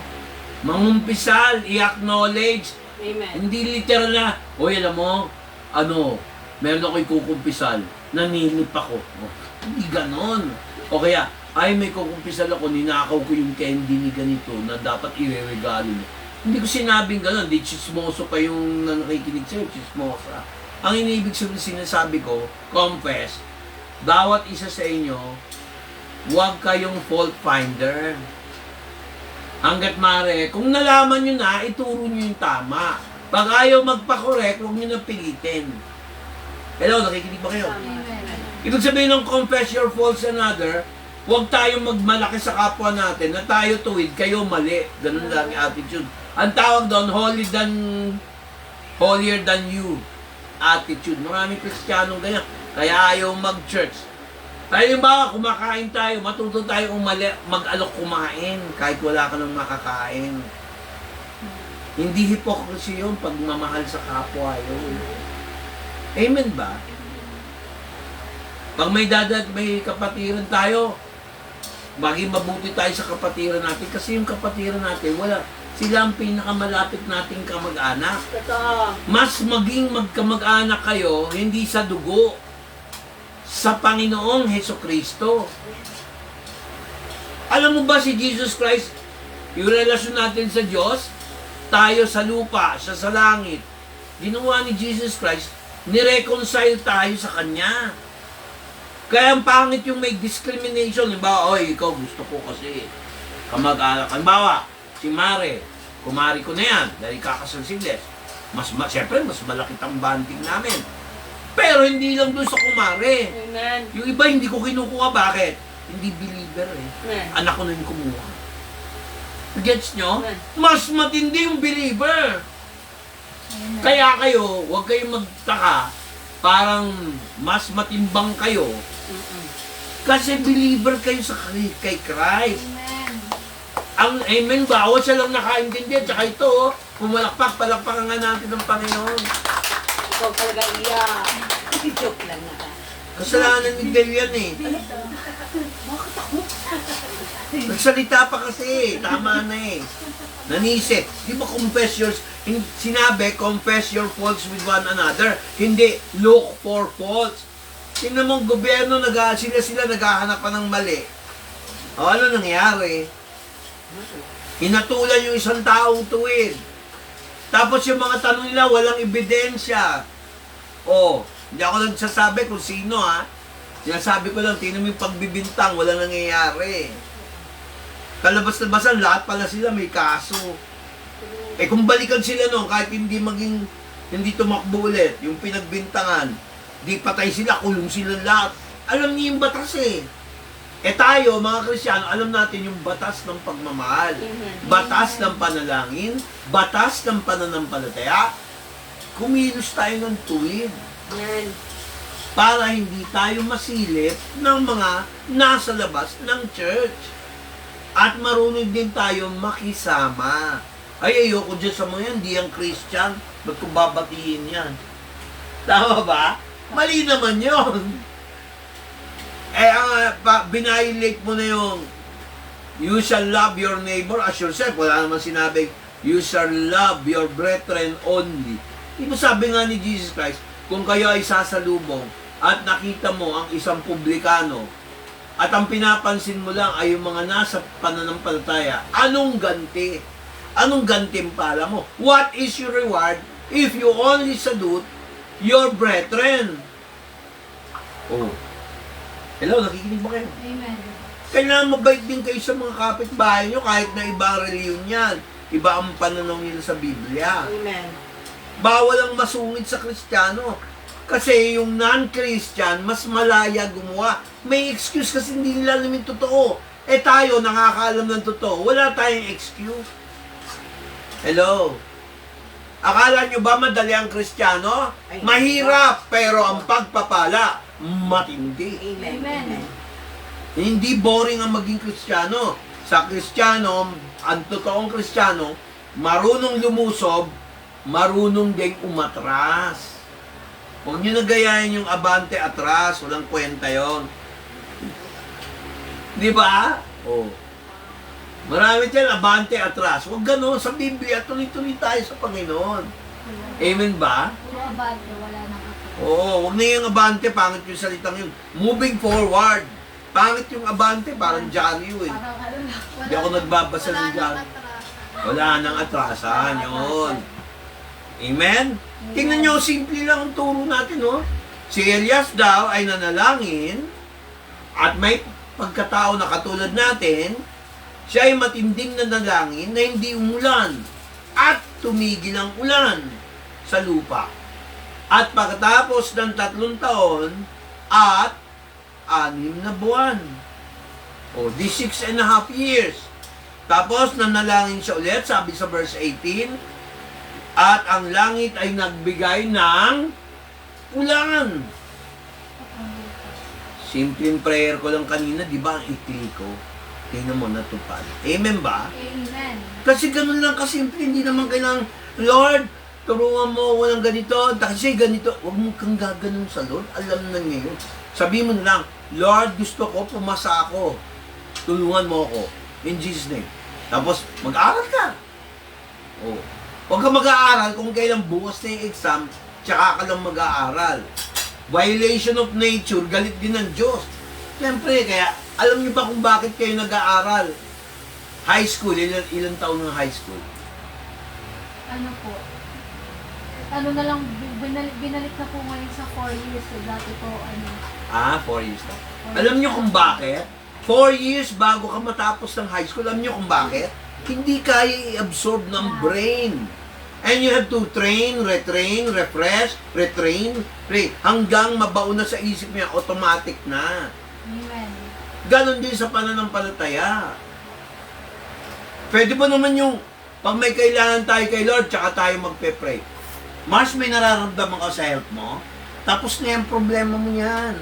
Mangumpisal, i-acknowledge. Amen. Hindi literal na, alam mo, meron ako'y kukumpisal, nanilip ako. Hindi ganon. O kaya, may kukumpisal ako, ninakaw ko yung candy ni ganito na dapat ireregalo niya. Hindi ko sinabing gano'n, di chismoso pa yung nakikinig sa'yo, chismosa. Ang inibig sinasabi ko, confess, bawat isa sa inyo, huwag kayong fault finder. Hanggat mare, kung nalaman nyo na, ituro nyo yung tama. Pag ayaw magpa-correct, huwag nyo na pilitin. Hello, nakikinig ba kayo? Ibig sabihin ng confess your faults another, huwag tayong magmalaki sa kapwa natin na tayo tuwid, kayo mali. Ganun lang yung attitude. Ang tawag doon, holier than you attitude. Maraming Kristiyanong ganyan. Kaya ayaw mag-church. Tayo ba, kumakain tayo, matuto tayo mag-alok kumain kahit wala ka nang makakain. Hindi hypocrisy yun pag mamahal sa kapwa yun. Amen ba? Pag may kapatiran tayo, maging mabuti tayo sa kapatiran natin kasi yung kapatiran natin, sila ang pinakamalapit nating kamag-anak. Mas maging magkamag-anak kayo, hindi sa dugo, sa Panginoong Hesukristo. Alam mo ba si Jesus Christ, yung relasyon natin sa Diyos, tayo sa lupa, siya sa langit. Ginawa ni Jesus Christ, nireconcile tayo sa Kanya. Kaya ang pangit yung may discrimination. Halimbawa, oy, ikaw gusto ko kasi kamag-anak. Halimbawa, si Mare, kumari ko na yan, dahil kakasal si Les. Siyempre, mas malaki ang banding namin. Pero hindi lang doon sa kumare. Amen. Yung iba hindi ko kinukuha. Bakit? Hindi believer eh. Amen. Anak ko na yung kumuha. Gets nyo? Amen. Mas matindi yung believer. Kaya kayo, huwag kayong magtaka. Parang mas matimbang kayo. Kasi believer kayo sa kay Christ. Amen. Ang amen, bawat siya lang nakaintindi. Tsaka ito, pumalakpak, palakpakan nga natin ng Panginoon. Ikaw talaga iyak. Joke lang na. Kasalanan ni Del yan eh. Nagsalita pa kasi, tama na eh. Nanisi. Di ba confess your, sinabi, confess your faults with one another. Hindi, look for faults. Tingnan mo, gobyerno, sila naghahanap pa ng mali. O ano nangyari? Hinatulan yung isang taong tuwid. Tapos yung mga tanong nila, walang ebidensya. O, hindi ako nagsasabi kung sino ha. Sinasabi ko lang, tingnan mo yung pagbibintang, walang nangyayari. Kalabas-labasan, lahat pala sila may kaso. Eh kung balikan sila noon, kahit hindi tumakbo ulit, yung pinagbintangan, di patay sila, kulong sila lahat. Alam niyo yung batas eh. Eh tayo, mga Kristiyano, alam natin yung batas ng pagmamahal. Batas ng panalangin, batas ng pananampalataya. Kumilos tayo ng tuwid. Amen. Para hindi tayo masilip ng mga nasa labas ng church. At marunong din tayo makisama. Ay, ayoko dyan sa mga yan, di ang Christian. Ba't ko babatiin yan? Tama ba? Mali naman yon. Eh, binahilate mo na yung you shall love your neighbor as yourself. Wala naman sinabing you shall love your brethren only. Ito sabi nga ni Jesus Christ, kung kayo ay sasalubong at nakita mo ang isang publikano at ang pinapansin mo lang ay yung mga nasa pananampalataya, anong ganti? Anong gantimpala mo? What is your reward if you only salute your brethren? Oh. Hello, nakikinig ba kayo? Amen. Kailangan mabait din kayo sa mga kapitbahay nyo kahit na iba ang reliyon yan. Iba ang pananaw nila sa Biblia. Amen. Bawal ang masungit sa Kristiyano. Kasi yung non-Christian, mas malaya gumawa. May excuse kasi hindi nila namin totoo. Eh tayo, nakakaalam ng totoo. Wala tayong excuse. Hello? Akala nyo ba madali ang Kristiyano? Mahirap, pero ang pagpapala, matindi. Amen. Hindi boring ang maging Kristiyano. Sa Kristiyano, ang totoong Kristiyano, marunong lumusob, marunong ding umatras. Huwag nyo nagayahin yung abante atras, walang kwenta yon. Di ba? Oh. Marami dyan, abante atras. Huwag gano'n. Sa Biblia, tuloy-tuloy tayo sa Panginoon. Amen ba? Puro abante, wala nang ako. Oo, huwag na yung abante, pangit yung salitang yun. Moving forward. Pangit yung abante, parang dyaryo eh. Parang ano lang. Hindi ako nagbabasa ng dyaryo. Wala nang atrasan, yun. Amen? Tingnan nyo, simple lang ang turo natin, no? Si Elias daw ay nanalangin at may pagkatao na katulad natin, siya ay matinding nanalangin na hindi umulan at tumigil ang ulan sa lupa. At pagkatapos ng 3 taon at 6 na buwan. O, di 6.5 years. Tapos nanalangin siya ulit, sabi sa verse 18, at ang langit ay nagbigay ng ulan. Simpleng prayer ko lang kanina, di ba ang ikli ko? Tingnan mo, natupad. Amen ba? Amen. Kasi ganun lang kasimple, hindi naman kailangan, Lord, turuan mo ako ng ganito, kasi ganito. Huwag mo kang gaganon sa Lord, alam na niya yun. Sabihin mo na lang, Lord, gusto ko, pumasa ako. Tulungan mo ako. In Jesus' name. Tapos, mag-aaral ka. Oh. Huwag ka mag-aaral kung kailan bukas na yung exam, tsaka ka lang mag-aaral. Violation of nature, galit din ng Diyos. Siyempre, kaya Alam niyo ba kung bakit kayo nag-aaral? High school, ilan taon ng high school? Ano po? Ano na lang, binalik na po ngayon sa 4 years. So, dati po, 4 years na. Alam niyo kung bakit? 4 years bago ka matapos ng high school. Alam niyo kung bakit? Hindi kaya i-absorb ng brain. And you have to train, retrain, refresh, retrain, hanggang mabaon na sa isip niya, automatic na. Amen. Ganon din sa pananampalataya. Pwede ba naman yung, pag may kailangan tayo kay Lord, tsaka tayo magpe-pray. Mas may nararamdaman ka sa health mo, tapos na yung problema mo yan.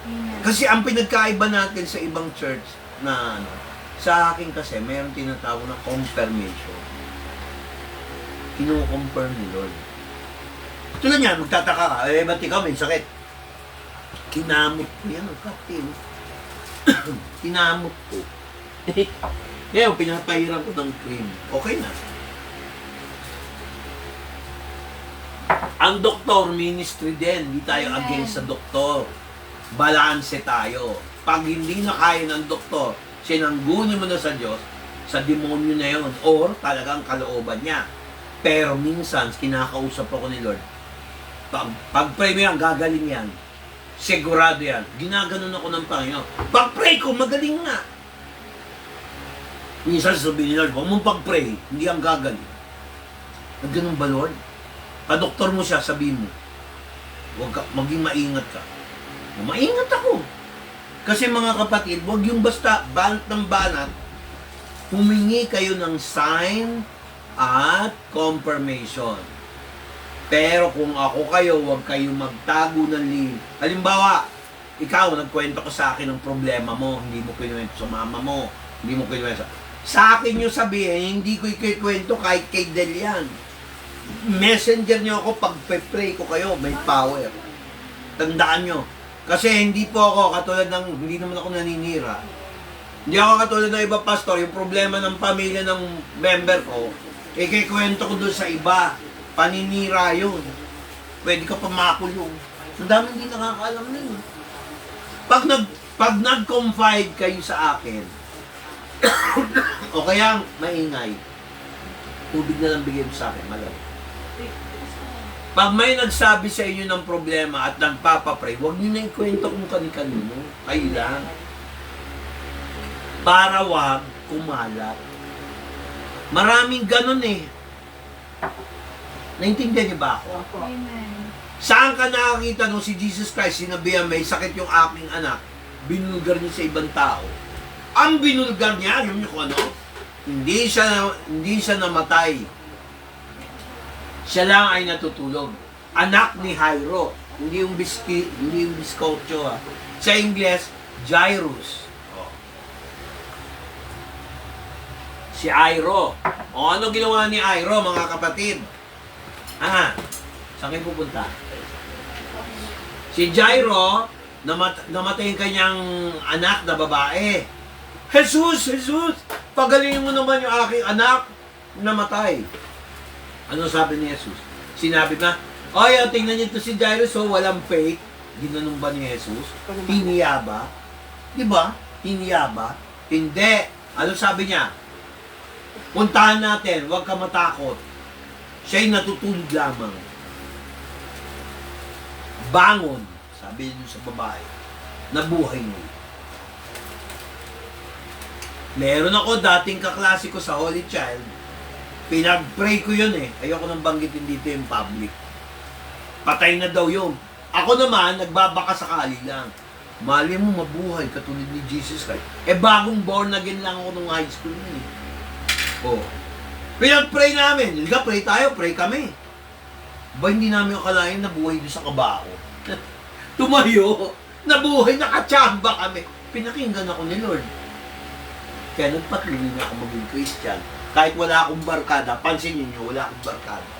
Amen. Kasi ang pinagkaiba natin sa ibang church na sa akin kasi, mayroong tinatawag na confirmation. Kino-confirm ni Lord. Tulad niyan, magtataka ka, ba't ikaw may sakit? Kinamot ko yan, kapatid. Kinamot ko. Ngayon, pinapahiran ko ng cream. Okay na. Ang doktor, ministry din. Hindi tayo Amen. against sa doktor. Balanse tayo. Pag hindi na kaya ng doktor, sinangguni mo na sa Diyos, sa demonyo na yun, or talagang kalooban niya. Pero minsan, kinakausap ako ni Lord, pag-pray mo yan, gagaling yan. Sigurado yan. Ginaganon ako ng Panginoon. Pag-pray ko, magaling nga. Minsan sabihin ni Lord, huwag mong pag-pray, hindi ang gagaling. Ganun ba, Lord? Pa-doktor mo siya, sabihin mo, huwag ka, maging maingat ka. Maingat ako. Kasi mga kapatid, huwag yung basta banat ng banat, humingi kayo ng sign at confirmation. Pero kung ako kayo, huwag kayo magtago ng lihim. Halimbawa, ikaw, nagkwento ko sa akin ng problema mo, hindi mo kinuwento sa mama mo, hindi mo kinuwento sa akin yung sabihin, hindi ko ikikwento kahit kay Del yan. Messenger niyo ako, pag pray ko kayo, may power. Tandaan nyo. Kasi hindi po ako katulad ng, hindi naman ako naninira. Hindi ako katulad ng iba pastor, yung problema ng pamilya ng member ko, ikikwento ko doon sa iba. Paninira yun. Pwede ka pa makulong. Ang dami hindi nakakaalam nun. Pag nag-confide kayo sa akin, o kaya maingay, tubig na lang bigyan mo sa akin, malam. Pag may nagsabi sa inyo ng problema at nagpapapray, huwag niyo na ikwento kung kani-kanino. Kayo lang. Para wag kumalat. Maraming ganun eh. Naintindihan niyo ba ako? Amen. Saan ka nakakita nung si Jesus Christ, sinabihan may sakit yung aking anak, binulgar niya sa ibang tao. Ang binulgar niya, alam niyo kung ano? Hindi siya namatay. Siya lang ay natutulog. Anak ni Jairo. Hindi yung biskotyo ha. Sa Ingles, Jairus. Oh. Si Jairo. O ano ginawa ni Jairo, mga kapatid? Saan kayo pupunta? Si Jairo, namatay yung kanyang anak na babae. Jesus! Pagalingin mo naman yung aking anak, namatay. Ano sabi ni Jesus? Sinabi na, tingnan niyo ito si Jairus, walang faith. Ginanong ba ni Jesus? Hiniya ba? Di ba? Hiniya ba? Hindi. Ano sabi niya? Puntahan natin, huwag ka matakot. Siya'y natutulog lamang. Bangon, sabi niyo sa babae, nabuhay mo. Meron ako dating kaklase ko sa Holy Child, pinag-pray ko yun eh. Ayoko nang banggitin dito yung public. Patay na daw yun. Ako naman, nagbabaka sakali lang. Mali mo mabuhay katulad ni Jesus Christ. Bagong born again lang ako nung high school nun eh. Pinag-pray namin. Liga, pray tayo, pray kami. Hindi namin akalain na buhay doon sa kabaho. Tumayo, nabuhay, nakatsamba kami. Pinakinggan ako ni Lord. Kaya nagpatuloy na ako maging Christian. Kahit wala akong barkada, pansin niyo, wala akong barkada.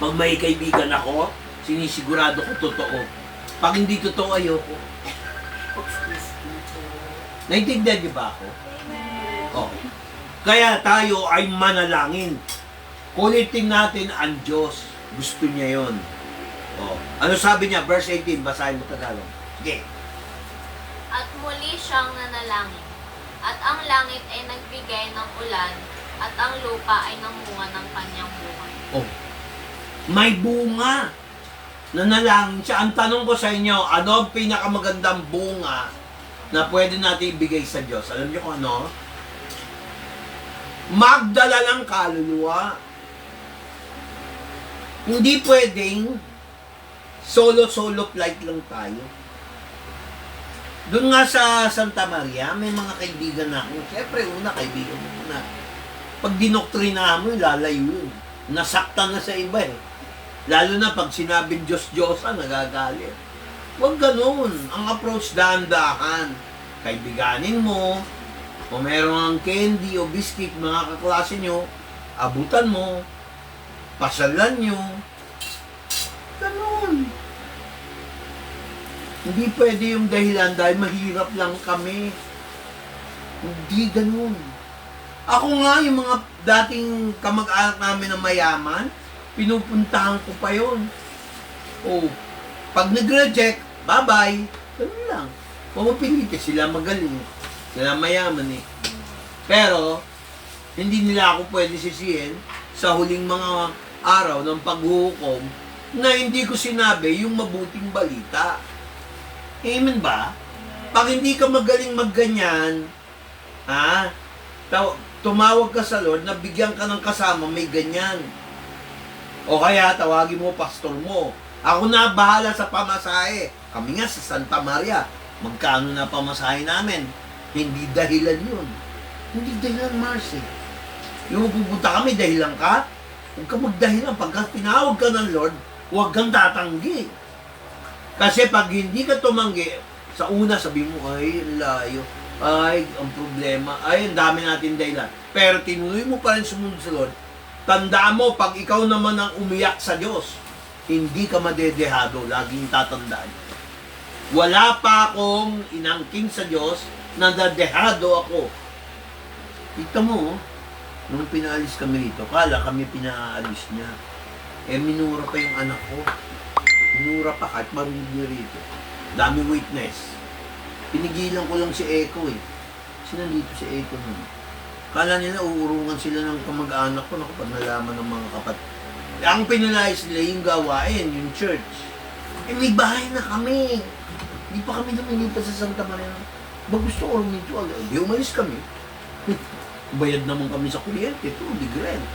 Pag may kaibigan ako, sinisigurado ko totoo. Pag hindi totoo, ayoko. Naintindihan niyo ba ako? Kaya tayo ay manalangin. Kulitin natin ang Diyos. Gusto niya yon. Ano sabi niya? Verse 18, basahin mo Tagalog. Sige. At muli siyang nanalangin. At ang langit ay nagbigay ng ulan, at ang lupa ay namunga ng kanyang bunga. Oh. May bunga. Nanalangin siya. Ang tanong ko sa inyo, ano ang pinakamagandang bunga na pwede natin ibigay sa Diyos? Alam niyo kung ano? Magdala ng kaluluwa. Hindi pwedeng solo flight lang tayo. Doon nga sa Santa Maria, may mga kaibigan na ako. Siyempre, una, kaibigan mo muna. Pag dinoktrina mo, lalayo yun. Nasaktan na sa iba eh. Lalo na pag sinabing Diyos-Diyosan, nagagalit. Huwag ganun. Ang approach, dahan-dahan. Kaibiganin mo, kung meron ang candy o biscuit, mga kaklase nyo, abutan mo, pasalan nyo. Ganun. Hindi pwede yung dahilan dahil mahirap lang kami. Hindi ganun. Ako nga, yung mga dating kamag-anak namin na mayaman, pinupuntahan ko pa yon. Oh, pag nag-reject, bye-bye. Ganun lang. Pumapiliti sila magaling. Sila mayaman eh. Pero, hindi nila ako pwede sisihin sa huling mga araw ng paghuhukom na hindi ko sinabi yung mabuting balita. Amen ba? Pag hindi ka magaling magganyan, tumawag ka sa Lord na bigyan ka ng kasama may ganyan. O kaya tawagin mo pastor mo. Ako na bahala sa pamasahe. Kami nga sa Santa Maria, magkano na pamasahe namin? Hindi dahilan yun. Hindi dahilan, Marcy. Yung pupunta kami, dahilan ka? Huwag ka magdahilan. Pagka tinawag ka ng Lord, huwag kang tatanggi. Kasi pag hindi ka tumanggi, sa una sabi mo, ay, layo. Ay, ang problema. Ay, ang dami natin dahilan. Pero tinuloy mo pa rin sumunod sa Lord. Tandaan mo, pag ikaw naman ang umiyak sa Diyos, hindi ka madedehado. Laging tatandaan. Wala pa akong inangking sa Diyos na nadehado ako. Kita mo, nung pinaalis kami rito, kala kami pinaalis niya. Minura pa yung anak ko. Minura pa kahit marinig niya rito. Dami witness. Pinigilan ko lang si Eko eh. Sino dito si Eko nun? Kala nila uurungan sila ng kamag-anak ko na kapag nalaman ng mga kapat. Ang pinalayas nila yung gawain, yung church. May bahay na kami. Hindi pa kami lumilipat sa Santa Maria. Ba gusto ko rin ito? Di umalis kami. Bayad naman kami sa kuryente. Ito, big-rent.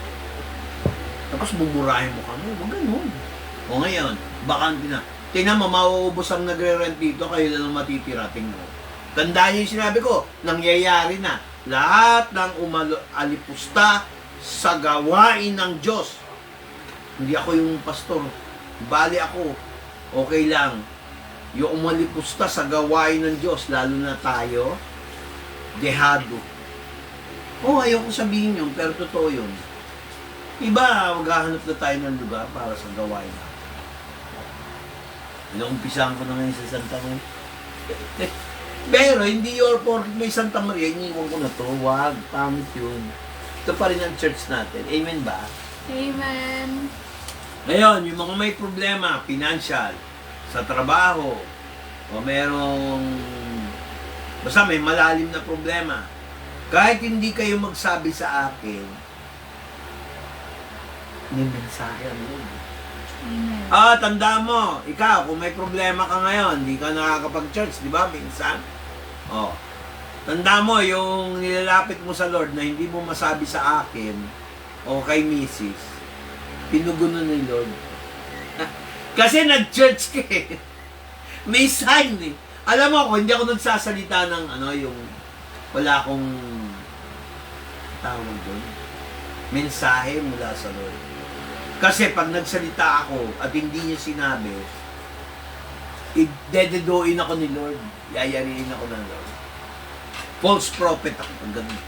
Tapos bumurahin mo kami. Huwag ganun. O ngayon, bakante na. Tingnan mo, mauubos ang nagre-rent dito, kayo lang matitira, tingnan mo. Tandaan niyo yung sinabi ko, nangyayari na. Lahat ng alipusta sa gawain ng Diyos. Hindi ako yung pastor. Bali ako, okay lang. Yung umalipusta sa gawain ng Diyos, lalo na tayo, dehado. Ayoko sabihin yun, pero totoo yun. Iba, maghahanap na tayo ng lugar para sa gawain. Inaumpisahan ko na ngayon sa Santa Maria. Pero hindi your porket may Santa Maria, iniwan ko na to. Wag, pangit yun. Ito pa rin ang church natin. Amen ba? Amen. Ngayon, yung mga may problema, financial, sa trabaho, o merong, basta may malalim na problema, kahit hindi kayo magsabi sa akin, may mensahe ang Lord. Amen. Tandaan mo, ikaw, kung may problema ka ngayon, hindi ka nakakapag-church, di ba, minsan? Tandaan mo, yung nilalapit mo sa Lord na hindi mo masabi sa akin o kay Mrs., pinugunan ni Lord. Kasi nag-church ka eh. May sign eh. Alam mo ako, hindi ako nagsasalita ng yung wala akong tawag doon. Mensahe mula sa Lord. Kasi pag nagsalita ako at hindi niya sinabi, idededoin ako ni Lord. Yayariin ako ng Lord. False prophet ako pag ganun.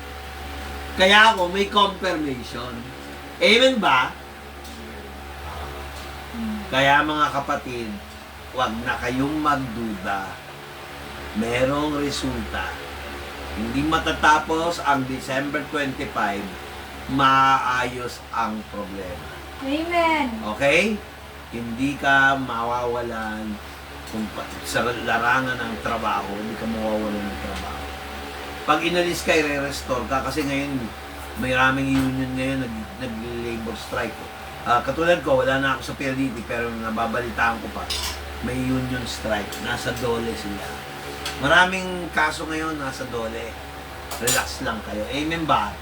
Kaya ako may confirmation. Amen ba? Kaya mga kapatid, huwag na kayong magduda. Merong resulta. Hindi matatapos ang December 25, maayos ang problema. Amen. Okay? Hindi ka mawawalan Kung sa larangan ng trabaho, hindi ka mawawala ng trabaho. Pag inalis ka, i-restore ka. Kasi ngayon, may raming union ngayon nag-labor strike. Katulad ko, wala na ako sa PLDT, pero nababalitaan ko pa, may union strike. Nasa dole sila. Maraming kaso ngayon, nasa dole. Relax lang kayo. Amen ba?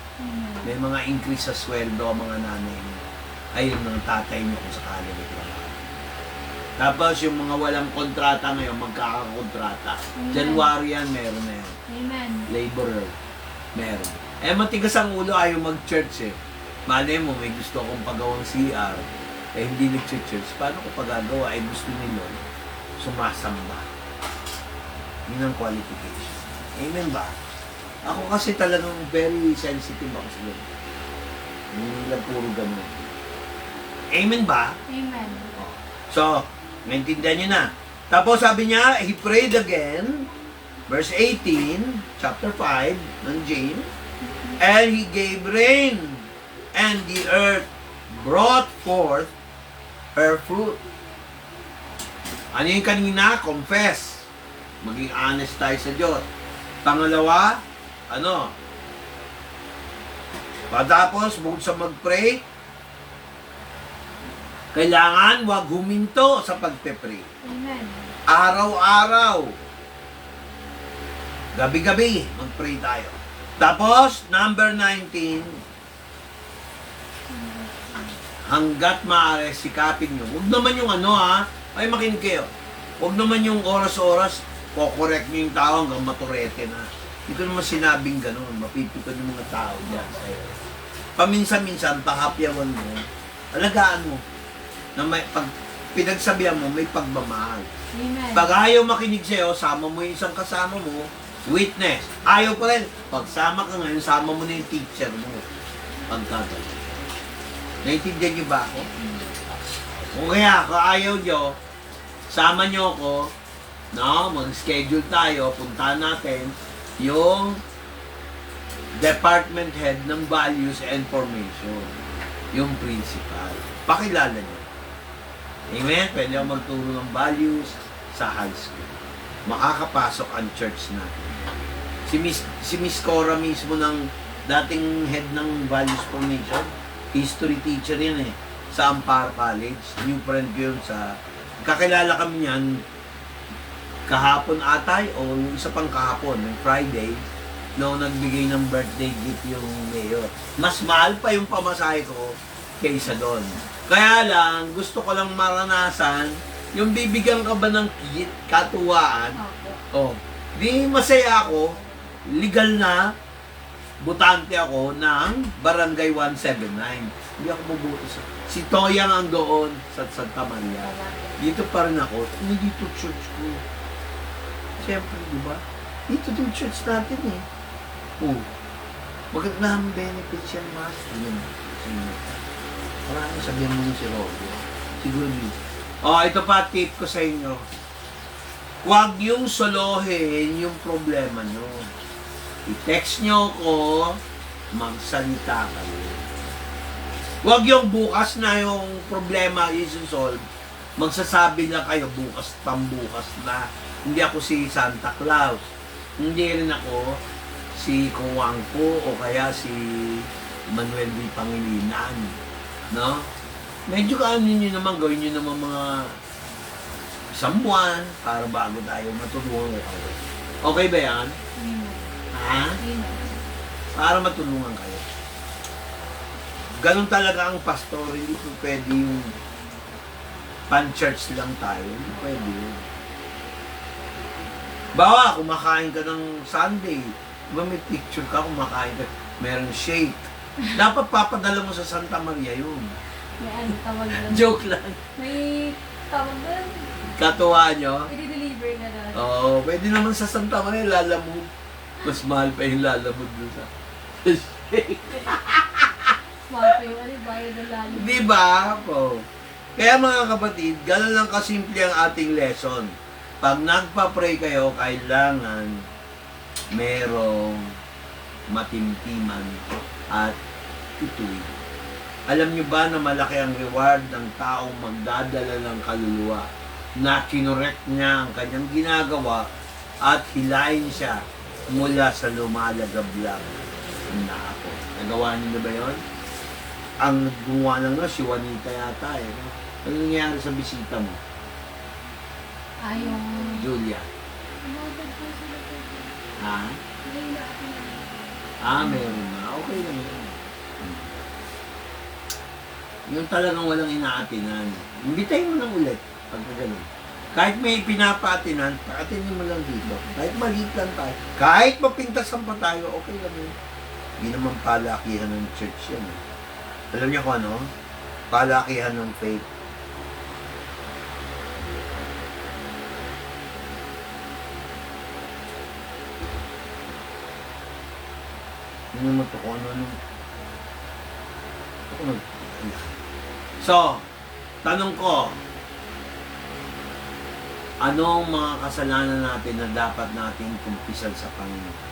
May mga increase sa sweldo, mga nanay niyo. Ayun ng tatay niyo kung sakali may trabaho. Tapos yung mga walang kontrata ngayon, magkakakontrata. January yan, meron na yan. Amen. Laborer, meron. Matigas ang ulo, ayaw mag-church eh. Malay mo, may gusto akong pagawang CR, hindi nag-church. Paano ko pagagawa? Gusto nilo, sumasamba. Yun ang qualification. Amen ba? Ako kasi talagang very sensitive ako sa ganun. Hindi lang puro ganun. Amen ba? Amen. So, maintindihan niyo na. Tapos sabi niya, he prayed again, verse 18, chapter 5 ng James, and he gave rain, and the earth brought forth her fruit. Ano yung kanina? Confess. Maging honest tayo sa Diyos. Pangalawa, Patapos, bukod sa mag-pray, kailangan wag huminto sa pagpe-pray. Amen. Araw-araw. Gabi-gabi, mag-pray tayo. Tapos, number 19, hanggat maaari, sikapin nyo. Huwag naman yung ay makinig kayo. Huwag naman yung oras-oras, ko-correct nyo yung tao hanggang maturete na. Hindi ko naman sinabing gano'n, mapipikon yung mga tao dyan sa'yo. Paminsan-minsan, pahapyawan mo, alagaan mo, na pag pinagsabihan mo, may pagmamahal. Amen. Pag ayaw makinig sa'yo, sama mo yung isang kasama mo, witness. Ayaw pa rin. Pagsama ka ngayon, sama mo na yung teacher mo. Pagkagawa. Naintindihan niyo ba ako? Kung kaya, kung ayaw niyo, sama niyo ako, mag-schedule tayo, puntahan natin yung department head ng values and formation. Yung principal. Pakilala niyo. Amen? Pwede ako magturo ng values sa high school. Makakapasok ang church natin. Si Miss Cora mismo ng dating head ng values formation, history teacher yan eh, sa Amparo College. New friend ko yun sa... Kakilala kami yan kahapon atay o yung isa pang kahapon, yung Friday, noong nagbigay ng birthday gift yung mayor. Mas mahal pa yung pamasahe ko kaysa doon. Kaya lang, gusto ko lang maranasan, yung bibigyan ka ba ng katuwaan, di masaya ako, legal na, butante ako ng Barangay 179. Hindi ako mabuto sa... Si Toyang ang doon sa Santa Maria. Dito pa rin ako. Hindi dito church ko. Siyempre, di ba? Dito din church natin eh. Magandang benefits yan, Master. Maraming sabihan mo si Robio. Siguro dito. Ito pa tip ko sa inyo. Huwag yung solohin yung problema nyo. I-text nyo ko, magsalita kayo. Huwag yung bukas na yung problema i-solve. Magsasabi na kayo bukas, pambukas na. Hindi ako si Santa Claus. Hindi rin ako si Kuwangko o kaya si Manuel V. Pangilinan. No? Medyo kaano nyo naman, gawin nyo naman mga isang buwan para bago tayo matulungan kayo. Okay ba yan? Ha? Para matulungan kayo. Ganon talaga ang pastor, hindi po pwede yung pan-church lang tayo. Hindi pwede yun. Bawa, kumakain ka ng Sunday. Diba may picture ka, kumakain ka, meron shake. Dapat papadala mo sa Santa Maria yun. May tawag doon. Joke lang. May tawag doon. Katuwa nyo? I-deliver na doon. Oo, pwede naman sa Santa Maria, lalamog. Mas mahal pa yung lalamog doon sa shake. Mahal pa yung bayad na lalo. Di ba? Kaya mga kapatid, gano'n lang kasimple ang ating lesson. Pag nagpa-pray kayo, kailangan merong matimtiman at tutuwid. Alam nyo ba na malaki ang reward ng taong magdadala ng kaluluwa na kinorek niya ang kanyang ginagawa at hilayin siya mula sa lumalagablag na ako. Nagawa niyo na ba yun? Ang gumawa lang na, si Juanita yata eh. No? Ano nangyari sa bisita mo, Yung... Julia? Ha? Meron na. Okay lang yun. Yung talagang walang inaatinan. Imbitahin mo lang ulit. Pagka ganun. Kahit may pinapaatinan, paatinin mo lang dito. Kahit maliit lang tayo. Kahit mapintasan pa tayo, okay lang yun. Hindi naman palakihan ng church yan. Alam niyo kung ano? Palakihan ng faith. Hindi naman ito kung ano. So, tanong ko, anong mga kasalanan natin na dapat nating kumpisan sa Panginoon?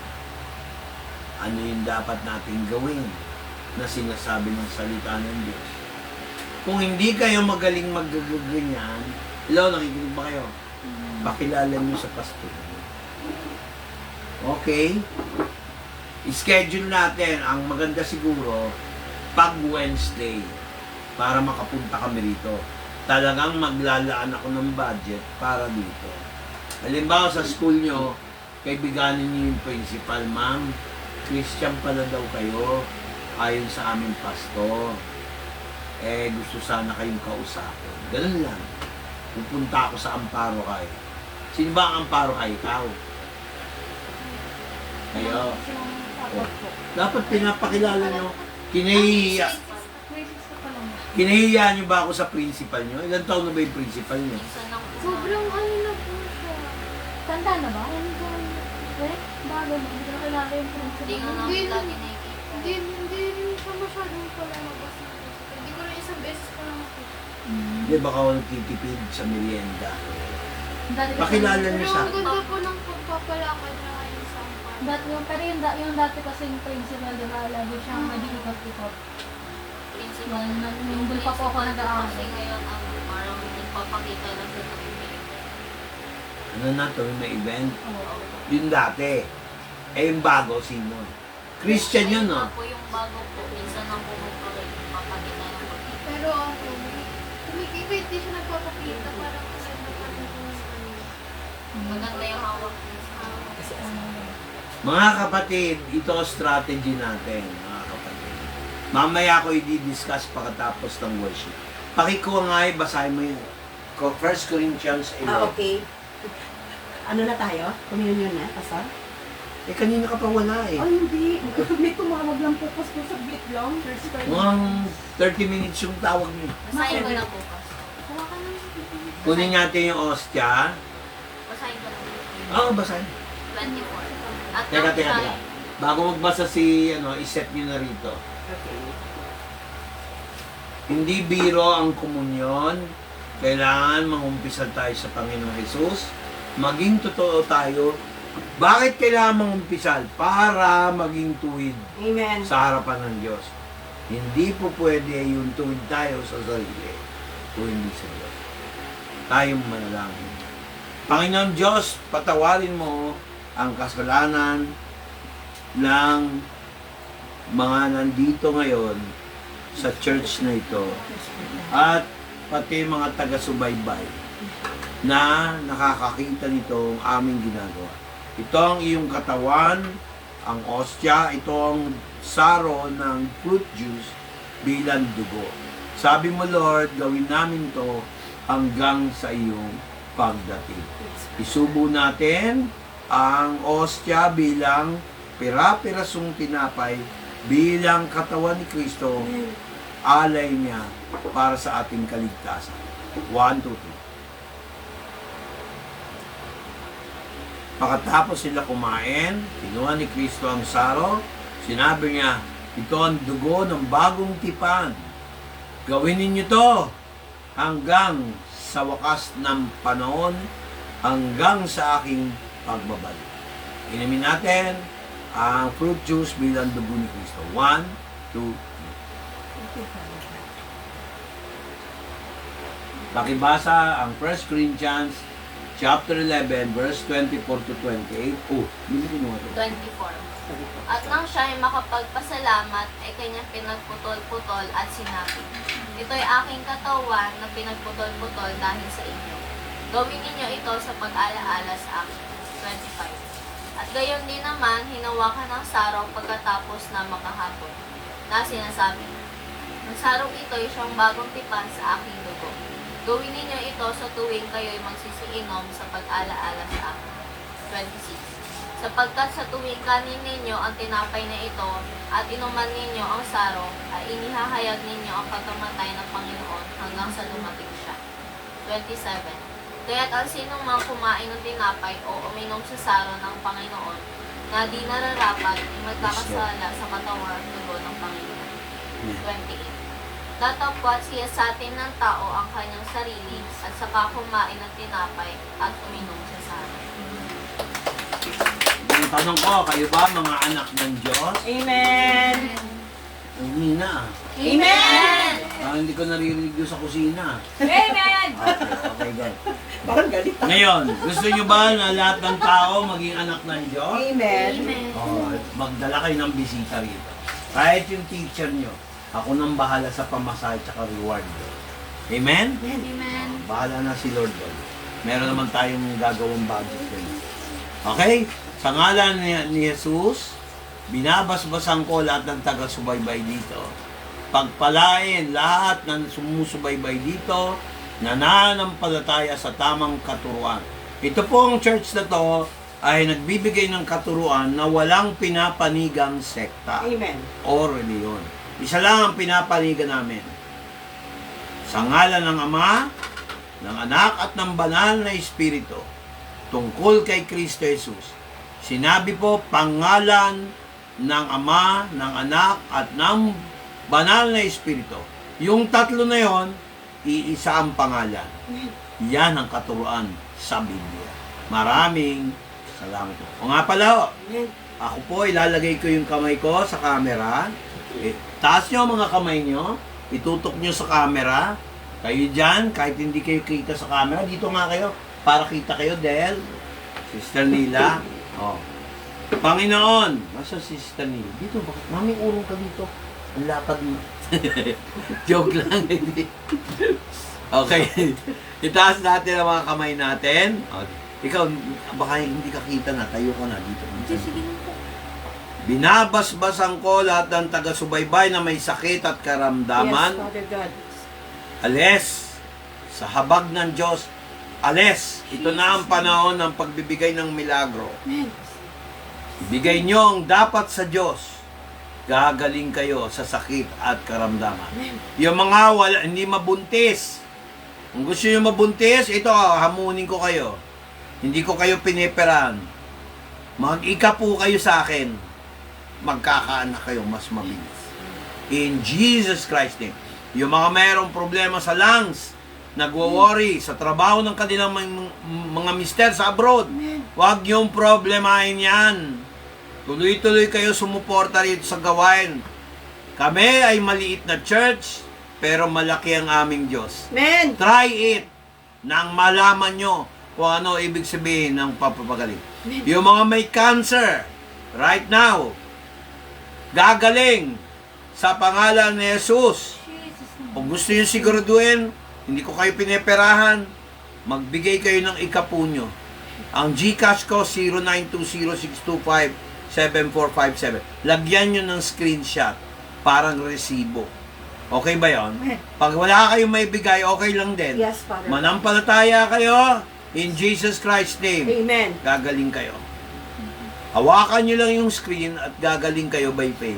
Ano yung dapat nating gawin na sinasabi ng salita ng Diyos? Kung hindi kayo magaling maggaganyan, hello, nakikinig ba kayo? Pakilala niyo sa pastor. Okay? I-schedule natin, ang maganda siguro, pag Wednesday, para makapunta kami rito. Talagang maglalaan ako ng budget para dito. Halimbawa sa school nyo, kaibiganin niyo yung principal, ma'am, Christian pala daw kayo, ayon sa aming pastor. Gusto sana kayong kausapin. Ganun lang. Pupunta ako sa Amparo High. Sino ba ang Amparo High? Ikaw? Kayo? Oh. Dapat pinapakilala nyo. Kinahiya nyo ba ako sa principal nyo? Ilan taon na ba yung principal nyo? Minsan lang po. Sobrang ano na po siya. Tanda na ba? Bago na. Hindi ko kilala yung principal. Hindi nga namin lagi nakikita. Hindi rin siya masyadong palalabas ng principal. Hindi ko rin isang beses ko lang nakita. Hindi baka ako nagtitipid sa merienda. Dati kasi- Pakilala Pero nyo siya. ang ganda po ng pagpapalakad na ngayon sa Amparo. Pero yung dati kasi yung principal, di ba, lagi siyang nag-iikot-ikot. Principal. Yung doon pa po ako nag-aaral. Kasi ngayon, parang nagpapakita lang sa tabi. Ano na to, may event? Oo. Yun dati. Yung bago, sino? Christian yun, no? Ayun nga po yung bago po. Minsan lang po magpapakita ng pagkita. Pero ako, kumikita, hindi siya nagpapakita. Parang maganda pa rin po yung ano. Maganda yung hawak niya sa Kasi ano, Mga kapatid, ito ang strategy natin, mga kapatid. Mamaya ko i-discuss pagkatapos ng worship. Pakikuha nga basahin mo yun. 1 Corinthians 11. Okay. Ano na tayo? Communion na, Pastor? Kanina ka pa wala eh. Ay, hindi. May tumawag lang po, Pastor, sa bit lang. Mukhang 30 minutes yung tawag niyo. Basahin ko na po, Pastor. Hawakan lang sa bibig. Kunin natin yung ostya. Basahin ko na po. Oo, basahin. 24. At Teka. teka. Bago magbasa iset niyo na rito. Okay. Hindi biro ang komunyon. Kailangan mangumpisa tayo sa Panginoong Jesus. Maging totoo tayo. Bakit kailangan mangumpisal? Para maging tuwid Amen. sa harapan ng Diyos. Hindi po pwede yung tuwid tayo sa sarili o hindi sa Diyos. Tayong manalangin. Panginoon Diyos, patawarin mo ang kasalanan ng mga nandito ngayon sa church na ito at pati mga taga-subaybay na nakakakita nito ang aming ginagawa. Ito ang iyong katawan, ang ostya, ito ang saro ng fruit juice bilang dugo. Sabi mo, Lord, gawin namin to hanggang sa iyong pagdating. Isubo natin ang ostya bilang pira-pirasong tinapay bilang katawan ni Kristo, alay niya para sa ating kaligtasan. 1, 2, 3. Pagkatapos sila kumain, kinuha ni Kristo ang saro, sinabi niya, ito ang dugo ng bagong tipan. Gawin ninyo to hanggang sa wakas ng panahon, hanggang sa aking pagbabalik. Inumin natin ang fruit juice bilang dugo ni Kristo. 1, 2, 3. Pakibasa ang 1 Corinthians chapter 11, verse 24 to 28. Oh, bilihin mo ito. 24. At nang siya ay makapagpasalamat, ay kanyang pinagputol-putol at sinabi, ito'y aking katawan na pinagputol-putol dahil sa inyo. Gawin ninyo ito sa pag-alaala sa akin. 25. At gayon din naman, hinawakan ng sarong pagkatapos na makahapon, na sinasabi, ang sarong ito'y siyang bagong tipan sa aking dugo. Gawin ninyo ito sa tuwing kayo'y magsisiinom sa pag-alaala sa akin. 26. Sapagkat sa tuwing kanin ninyo ang tinapay na ito at inuman ninyo ang sarong, ay inihahayag ninyo ang pagkamatay ng Panginoon hanggang sa dumating siya. 27. Kaya't ang sinong mang kumain ng tinapay o uminom sa sarong ng Panginoon na di nararapat ay magkakasala sa katawan at dugo ng Panginoon. 28. Tatapwat siya sa atin ng tao ang kanyang sarili at saka kumain ng tinapay at uminom sa sarong. Yung tanong ko, kayo ba mga anak ng Diyos? Amen. Ang hina. Amen. Hindi ko naririnig doon sa kusina. Amen! Okay, good. Parang galit. Ngayon, gusto nyo ba na lahat ng tao maging anak ng Diyos? Amen. Oh, magdala kayo ng bisita rito. Kahit yung teacher nyo, ako nang bahala sa pamasahe at reward. Amen? Amen. Bahala na si Lord doon. Meron naman tayong gagawang budget din. Okay? Sa ngalan ni Jesus, binabasbasan ko lahat ng taga-subaybay dito. Pagpalain lahat ng sumusubaybay dito, nananampalataya sa tamang katuruan. Ito pong church na to ay nagbibigay ng katuruan na walang pinapanigang sekta Amen. o reliyon. Isa lang ang pinapanigan namin. Sa ngalan ng Ama, ng Anak at ng Banal na Espiritu, tungkol kay Kristo Jesus. Sinabi po, pangalan ng Ama, ng Anak at ng Banal na Espiritu. Yung tatlo na yon, iisa ang pangalan. Yan ang katuruan sa Biblia. Maraming salamat po. O nga pala, ako po ilalagay ko yung kamay ko sa camera. Taas nyo ang mga kamay nyo, itutok nyo sa camera. Kayo dyan, kahit hindi kayo kita sa camera, dito nga kayo, para kita kayo, Del, Sister Nila. Oh. Panginoon, nasa si Sister Nila? Dito, bakit? Mami, urong ka dito. Ang lakad mo. Joke lang, hindi. Okay. Itaas natin ang mga kamay natin. Ikaw, baka hindi ka kita na, tayo ka na dito. Sige lang po. Binabasbasan ko lahat ng taga-subaybay na may sakit at karamdaman. Yes, Father God. Ales, sa habag ng Diyos, ales, ito na ang panahon ng pagbibigay ng milagro. Amen. Bigay nyo ang dapat sa Diyos. Gagaling kayo sa sakit at karamdaman. Yung mga hindi mabuntis, kung gusto nyo mabuntis, ito, hamunin ko kayo. Hindi ko kayo piniperahan. Mag-ika po kayo sa akin. Magkakaanak kayo mas mabilis. In Jesus Christ's name. Yung mga mayroong problema sa lungs, nagwo-worry sa trabaho ng kanilang mga mister sa abroad, huwag yung problemahin yan. Tuloy-tuloy kayo sumuporta rito sa gawain. Kami ay maliit na church, pero malaki ang aming Diyos. Amen. Try it nang malaman nyo kung ano ibig sabihin ng papapagaling. Yung mga may cancer, right now, gagaling sa pangalan ni Jesus. Kung gusto nyo siguraduhin, hindi ko kayo pineperahan, magbigay kayo ng ikapu nyo. Ang GCash ko, 0926257457. Lagyan nyo ng screenshot, parang resibo. Okay ba yon? Pag wala kayong may bigay, okay lang din. Yes, Father. Manampalataya kayo, in Jesus Christ's name. Amen. Gagaling kayo. Hawakan nyo lang yung screen at gagaling kayo by faith.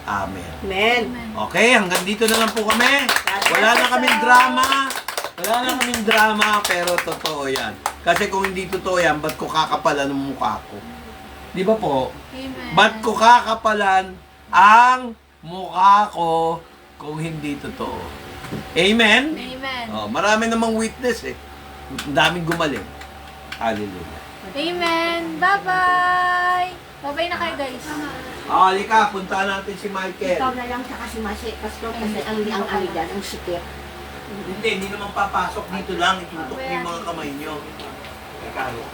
Amen. Amen. Okay, hanggang dito na lang po kami. Wala na kaming drama. Wala na kaming drama, pero totoo yan. Kasi kung hindi totoo yan, ba't ko kakapalan ang mukha ko? Di ba po? Amen. Ba't ko kakapalan ang mukha ko kung hindi totoo? Amen? Amen. Oh, marami namang witness eh. Ang daming gumaling. Hallelujah. Amen. Bye-bye. Bye-bye na kayo, guys. Halika, punta natin si Michael. Ikaw na lang sa kasi Pastor, kasi ang ali dyan, ang sikip. Hindi naman papasok dito lang. Itutok niyo yung mga kamay niyo. Kain lang.